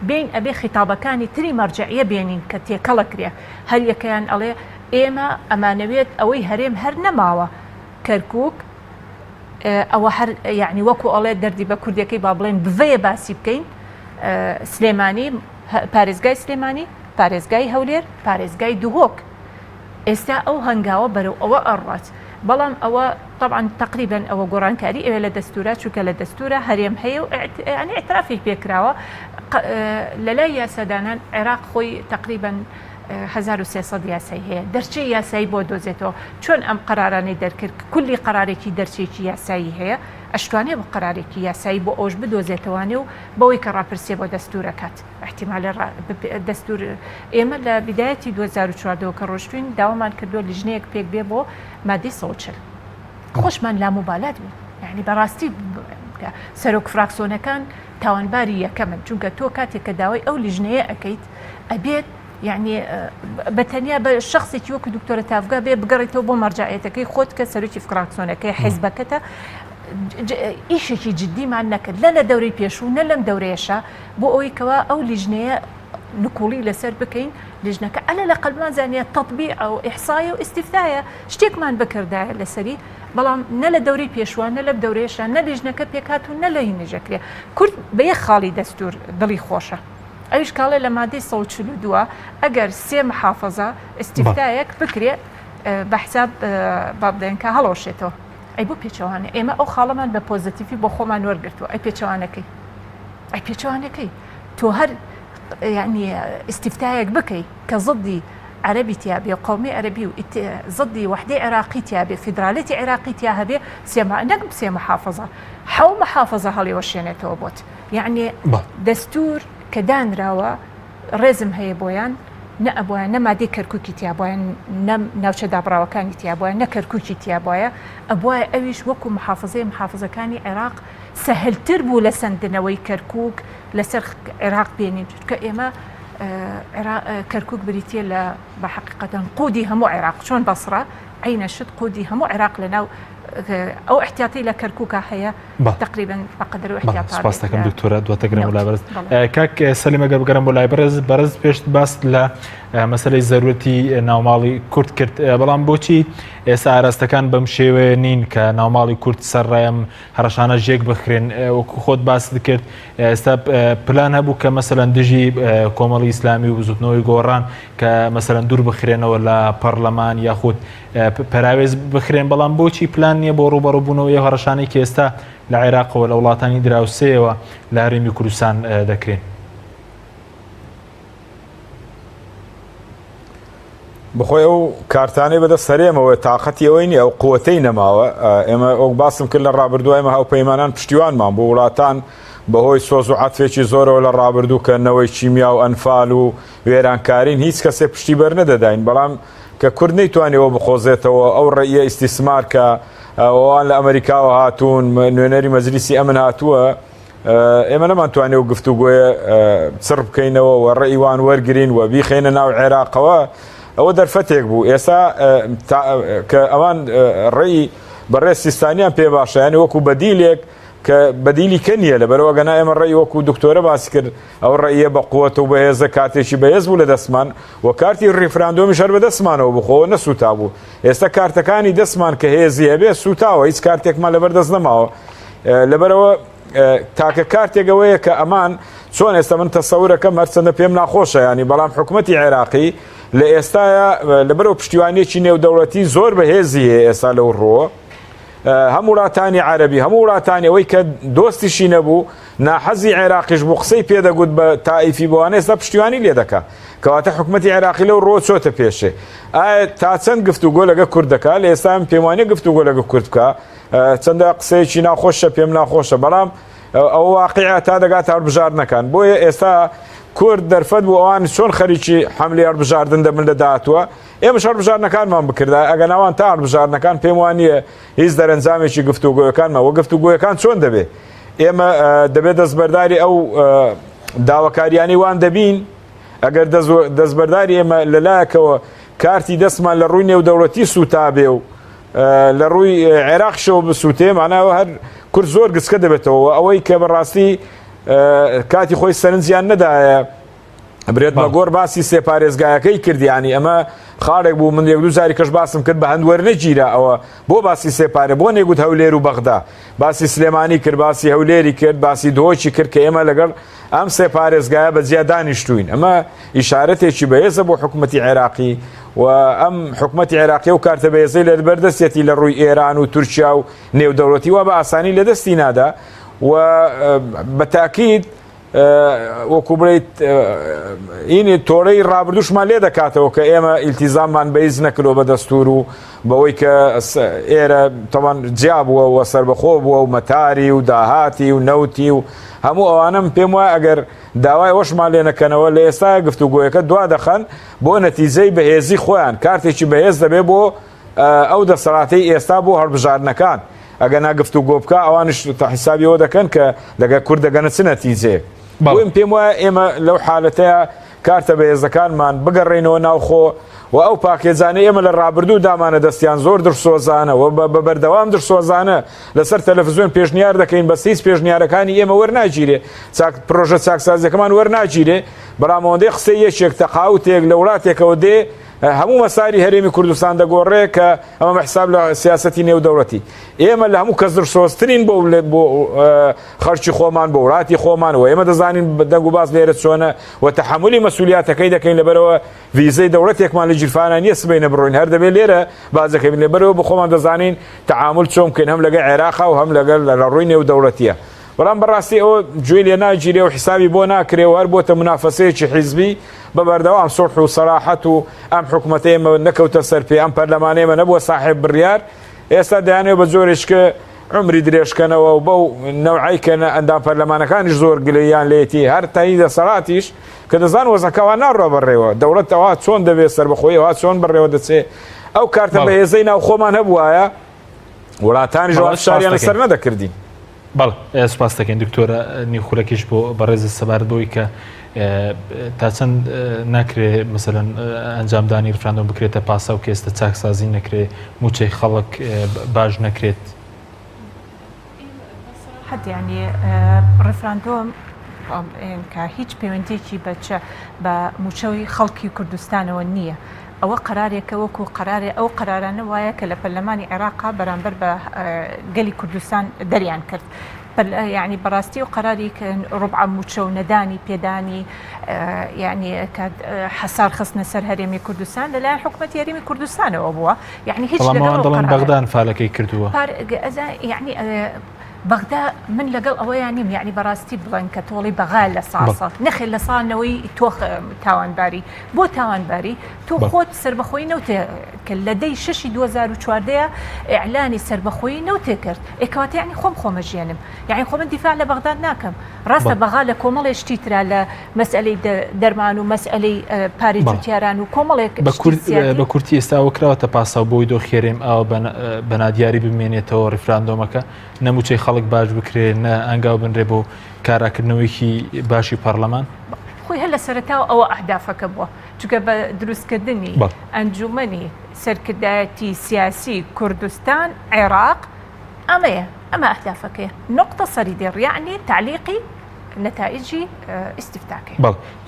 Speaker 3: بین ئەبێ خیتابەکانی تری مەرجعیە بێنین کە تێکەڵەکرێ هەر یەکەیان ئەڵێ ئێمە ئەمانەوێت ئەوەی هەرێم هەر نەماوە کەرکک ئەوە هەر یعنی وەکو ئەڵێ دەردی بە کوردەکەی با بڵێن بڤەیە باسی بکەین سلێمانی پارێزگای سلێمانی پارێزگای هەولێر پارێزگای دوهۆک ئێستا ئەو هەنگاوە بەرەو ئەوە ئەڕات بەڵام ئەوە طبعا تقریبا ئەوە گۆڕانکاری ئەوێ لە دەستورە چووکە لە دەستورە هەرێم هەیە و ینی ئەترافی پێکراوە لە لای یاسادانان عێراق خۆی تقریبا 1300 یاسایی هەیە دەرچەی یاسایی بۆ دۆزێتەوە چۆن ئەم قرارانەی دەرکرد کولی قرارێکی دەرچێکی یاسایی هەیە ئەشتوانێ بە قرارێکی یاسایی بۆ ئەوش بدۆزێتەوانێ و بەوەی کە ڕاپرسێ بۆ دەستورەکەات احتیمال دەستور ئێمە لە بدایەتی 2014 کە ڕۆشتوین داوامان کردو لیژنەیەک پێک بێ بۆ مادەی 140 خۆشمان لا مبالات بوو یعنی بەڕاستی سەرۆک فراکسۆنەکان تاوانباری یەکەمن چونکە تۆ کاتێک کە داوای ئەو لیژنەیە ئەەکەیت ئەبێت یعنی بەتەنیا بە شخصێکی وەکو دکتۆرە تافگا بێ بگەڕێتەوە بۆ مەرجعەتەکەی خۆت کە سەرۆکی فراکسۆنەکەی حیزبەکەتە ئیشێکی جددیمان نەکرد لە دەورەی پێشوو نە لەم دەورەیەشە بۆ ئەوەی کەوا ئەو لیژنەیە نکوڵی لەسەر بکەین لیژنەکە ئەلە لە قەلبمان زانیە تەطبیع ئەو ئیحسایە و ئیستیفتایە شتێکمان بکردایە لەسەری بەڵام نە لە دەورەی پێشوە نە لە دەورەیەشە نە لیژنەکە پێکات و نە لە هینەژەکرێ کورد بە یەک خاڵی دەستور دڵی خۆشە ئەویش کاڵێ لە مادەی 142 ئەگەر سێ محافظە ئیستیفتایەک بکرێ بە حساب بابدەنکە هەڵۆشێتەوە ئەی بۆ پێچەوانە ئێمە ئەو خاڵەمان بە پۆزتیفی بۆ خۆمان وەرگرتووە ئەی پێچەوانەکەی تۆ هەر یعنی ئیستیفتایەک بکەی کە زدی عەرەبی تیابێ قومی عەرەبی و زدی وحدەی عێراقی تیابێ فیدراڵێتی عێراقی تیا هەبێ نەگم سێ محافظە حەو محافظە هەڵێوەشێنێتەوە بۆت یعنی دەستور کە دانراوە ڕێزم هەیە بۆیان نە ئەبووە نەمادەی کەرکووکی تیابووە ناوچە دابراوەکانی تیابووە نە کەرکووکی تیابووە ئەبووە ئەویش وەکو محافظەکانی عێراق سەهلتر بوو لە سندنەوەی کەرکووک لەسەر عێراق بێنین کە ئێمە کەرکووک بریتە لە بە حقیقەتەن قودی هەموو عێراق چۆن بەسڕە عینە شت قودی هەموو عێراق لەناو ئەو احتیاطی لە کەرکووکە هەیە تقریبا بەقدر و احتیاط
Speaker 1: سپاس دەکەم دکتۆرە دواتەگرم لای بەرز کاک سەلیمەگە بگەڕم بۆ لای بەرز پێش باست لە مەسەلەی زەروەتی ناوماڵی کورد کرد بەڵام بۆچی ئێستا ئاراستەکان بەم شێوەیە نین کە ناوماڵی کورد سەرڕایم هەڕەشانە ژێک بخرێن وەکو خۆت باس دەکرد ئێستا پلان هەبوو کە مەسەلەن دژی کۆمەڵی ئیسلامی و زوتنەوەی گۆڕان کە مەسەلەن دوور بخرێنەوە لە پەرلەمان یاخود پەراوێز بخرێن بەڵام بۆچی پلان نییە بۆ ڕوبەڕووبوونەوەی هەڕەشانەی کە ئێستا لە عێراقەوە لە وڵاتانی دراوسەیەوە لە هەرێمی کوردستان دەکرێن
Speaker 4: بخۆی ئەو کارتانەی بەدە سەرێمەوە تااقەتی ئەوەی نیە ئەو قوتەی نەماوە ئێمە ئەو باسم کرد لە ڕابردووە ئێمە هاوپەیمانان پشتیوانمان بۆ وڵاتان بەهۆی سۆز و عەتفێکی زۆرەوە لە ڕابردووکردنەوەی چیمیا و ئەنفال و وێرانکارین هیچ کەسێ پشتی بەر نەدەداین بەڵام کە کورد نەیتوانێەوە بخۆزێتەوە ئەو ڕێیە ئیستیسمار کە ئەوان لە ئەمریکاوە هاتوون نوێنەری مەجلیسی ئەمن هاتووە ئێمە نەمانتوانێ و گفتوگۆیە چڕ بکەینەوە و ڕێیوان وەرگرین و بیخێنە ناو عێراقەوە ئەوە دەرفەتێک بوو ئێستا کە ئەوان ڕێی بەڕێ سیستانیان پێ باشە ینی وەکو بەدیلێک کە بەدیلی کە نییە لە بەرەوە گەنا ئێمە ڕێی وەکو دکتۆرە باسی کرد ئەو ڕێیە بە قووەت و بەهێزە کاتێکی بەهێز بوو لە دەستمان و کارتی ڕیفراندۆمی شەر بە دەستمانەوە بخۆوە نەسوتا بوو ئێستا کارتەکانی دەستمان کە هێزی هەبێ سوتاوە هیچ کارتێکمان لەبەر دەست نەماوە لەبەرەوە تاکە کارتێکەوەیە کە ئەمان چۆن ئێستا من تەسەورەکەم هەرچەندە پێم ناخۆشە ینی بەڵام حکوومەتی عێراقی لە ئێستاە لەبەرەوە پشتیوانیەکی نێودەوڵەتی زۆر بەهێزی هەیە ئێستا لەو ڕۆوە هەموو وڵاتانی عەرەبی هەموو وڵاتانی ئەوەی کە دۆستیشی نەبوو ناحەزی عێراقیش بوو قسەی پێدەگوت بە تائیفی بۆوانە ئێستا پشتیوانی لێ دەکا کەواتە حکوومەتی عێراقی لەو ڕۆ چۆتە پێشێ ئایا تا چەند گفتوگۆ لەگە کورد دەکا لە ئێستا پێم وانێ گفتوگۆ لەگە کورد بکە چەندە قسەیەکی ناخۆشە پێم ناخۆشە بەڵام ئەو واقعە تا دەگات هەڵبژاردنەکان بۆیە ئێستا کورد دەرفەت بوو ئەوان چۆن خەریکی حملی هەڵبژاردن دەبن لە داهاتووە ئێمەش هەڵبژاردنەکانمان بکردا ئەگەر ناوان تا هەڵبژاردنەکان پێم وانە هیچ دەرەنجامێکی گفتوگۆیەکانمەوە گفتوگۆیەکان چۆن دەبێ ئێمە دەبێت دەستبەرداری ئەو داواکاریانی وان دەبین ئەگەر دەستبەرداری ئێمە لەلایەکەوە کارتی دەستمان لە ڕووی نێودەوڵەتی سوتا بێ و لە ڕووی عێراقشەوە بسووتێ ماناوە هەر کورد زۆر گسکە دەبێتەوە ئەوەی کە بەڕاستی کاتی خۆی سەرنجیان نەدایە برێت بە گۆڕ باسی سێپارێزگایەکەی کردیانی ئەمە خاڵێک بوو من 1-2 جاری کەش باسم کرد بە هەند وەرنەگیرە ئەوە بۆ باسی سێپارێ بۆ نێگوت هەولێر و بەغدا باسی سلێمانی کرد باسی هەولێری کرد باسی دۆچی کرد کە ئێمە لەگەڵ ئەم سێ پارێزگایە بەجیا دانیشتوین ئەمە ئیشارەتێکی بەهێزە بۆ حکوومەتی عێراقی و ئەم حکوومەتی عێراقی و کارتە بەهێزەی لە بەردەستێتی لە ڕووی ئێران و تورکیا و نێودەوڵەتی وا بە ئاسانی لە دەستی نادا و بەتاکید وەکو بڵێیت ئینی تۆڕەی ڕابردوشمان لێ دەکاتەوە کە ئێمە ئیلتیزاممان بەیز نەکرۆ بە دەستور و بەوەی کە ئێرە تەوان جیا بووە و سربەخۆ بووە و مەتاری و داهاتی و نەوتی و هەموو ئەوانم پێم وایە ئەگەر داوای ئەوشمان لێ نەکەنەوە لە ئێستا گفتوگۆیەکە دوا دەخەن بۆ نەتیجەی بەهێزی خۆیان کارتێکی بەهێز دەبێ بۆ ئەو دەسەڵاتەی ئێستا بۆ هەڵبژاردنەکان ئەگەر ناگفتوگۆ بکە ئەوانش حیسابیەوە دەکەن کە لەگە کورد دەگەنە چ نەتیجەیە بۆیم پێم وایە ئێمە لەو حالەتەیە کارتە بەهێزەکانمان بگەڕێنەوە ناوخۆ و ئەو پاکێزانە ئێمە لە ڕابردوو دامانە دەستیان زۆر درسۆزانە و بە بەردەوام درسۆزانە لەسەر تەلەڤیزیۆن پێشنیار دەکەین بە سیس پێشنیارەکانی ئێمە وەرناگیرێ پرۆژە چاکسازیەکەمان وەرناگیرێ بەڵام ئەوەندەی قسەی یەکێک تەقاوتێک لە وڵاتێکەوە دێ هەموو مەساری هەرێمی کوردستان دەگۆڕێ کە ئەمە حساب لە سیاسەتی نێودەوڵەتی ئێمە لە هەموو کەس درسۆزترین بۆ خەرچی خۆمان بۆ وڵاتی خۆمان و ئێمە دەزانین دەنگ و باز لێرە چۆنە و تەحملی مەسئولیاتەکەی دەکەین لەبەرەوە ڤیزەی دەوڵەتێکمان لە جیرفانە نییە سبەینە بڕۆین هەر دەبێت لێرە بازەکەین لێبەرەوە بە خۆمان دەزانین تەعامل چۆن بکەین هەم لەگەڵ عێراقا و هەم لەگەڵ لە ڕووی نێودەوڵەتیە بەڵام بەڕاستی ئەوە گوێی لێ ناگیرێ و حیسابی بۆ ناکرێ و هەر بۆتە منافەسەیەکی حیزبی بە بەردەوام سۆلح و سەراحەت و ئەم حکوومەتە ئێمە نەکەوتە سەر پێ ئەم پەرلەمانەیەمە نەبووە ساحێب بڕیار ئێستا دەیانێت بە زۆرێشکە عمری درێژکەنەوە و بەو نەوعی کە ئەندام پەرلەمانەکانیش زۆر گلەیان لێتی هەر تایی دەسەڵاتیش کە دەزان وەزەکەوان ناڕۆ بەڕێوە دەوڵەتەوە چۆن دەبێت سەربەخۆیەوە چۆن بڕێوە دەچێت ئەو کارتە بەهێزەی ناو خۆمان هەبوایە وڵاتانی ژەواب شاریان لەسەر نەدەکردین.
Speaker 1: بەڵێ سوپاس دەکەین دکتۆرە نیخورەکیش بۆ بەڕێز سەباردەوەی کە تا چەند ناکرێ مثلەن ئەنجامدانی ڕفراندۆم بکرێتە پاسە و کێستە چاکسازی نەکرێ موچەی خەڵک باش نەکرێت
Speaker 3: حد ینی ڕفراندۆم کە هیچ پەیوەندێکی بە موچەوەی خەڵکی کوردستانەوە نییە ئەوە قرارێکە وەکو قرارێ ئەو قرارانە وایە کە لە پەرلەمانی عێراقا بەرامبەر بە گەلی کوردستان دەریان کرد یعنی بەڕاستی و قراری کە ڕوبع موچە و نەدانی پێدانی یعنی حەسار خستنە سەر هەرێمی کوردستان لەلایەن حکوومەتی هەرێمی کوردستانەوە بووە یعنی هیچ
Speaker 1: دەڵێن بەغدان فالەکەی کردووە
Speaker 3: یعنی بەغدا من لەگەڵ ئەوەیان نیم یعنی بەڕاستی بڵێن کە تۆڵی بەغا لە ساسە نەخێت لە ساڵنەوەی تۆ تاوانباری بۆ تاوانباری تۆ خۆت سربەخۆی نەوتێ کە لە دەی 6 2014 ئیعلانی سربەخۆی نەوتێ کرد ئێکەواتە یعنی خۆم خۆمەژێنم یعنی خۆ من دیفاع لە بەغداد ناکەم ڕاستە بەغا لە کۆمەڵێ شتیترا لە مەسئلەی دەرمان و مەسئلەی پارێ جوتیاران و کۆمەڵێک
Speaker 1: بە کورتی ئێستا وەکراوەتە پاسا بۆی دۆ خێرێم ئەو بەنادیاری بمێنێتەوە ڕیفراندۆمەکە نەموچەی خەڵک باش بکرێ نە ئەنگاو بنرێ بۆ کاراکردنەوەیکی باشی پەرلەمان
Speaker 3: خۆی هەر لە سەرەتاوە ئەوە ئەهدافەکە بووە چونکە بە دروستکردنی ئەنجومەنی سەرکردایەتی سیاسی کوردستان عێراق ئەمەیە ئەمە ئەهدافەکەیە نقطە سەریدێڕ یعنی تعلیقی نتائجی استفتاکەی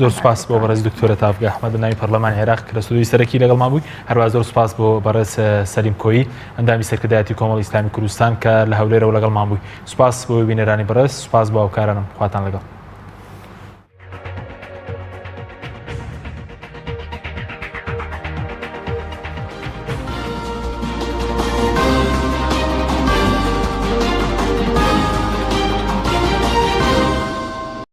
Speaker 1: زۆر سپاس بۆ بەڕێز دکتۆرە تافگە ئەحمەد بە ناوی پەرلەمانی عێراق کە لە ستودیۆی سەرەکی لەگەڵمان بووی هەروە زۆر سپاس بۆ بەڕێز سەلیم کۆیی ئەندامی سەرکردایەتی کۆمەڵی ئیسلامی کوردستان کە لە هەولێرەوە لەگەڵمان بووی سپاس بۆ بینەرانی بەڕێز سپاس بۆ هاوکارانم خواتان لەگەڵ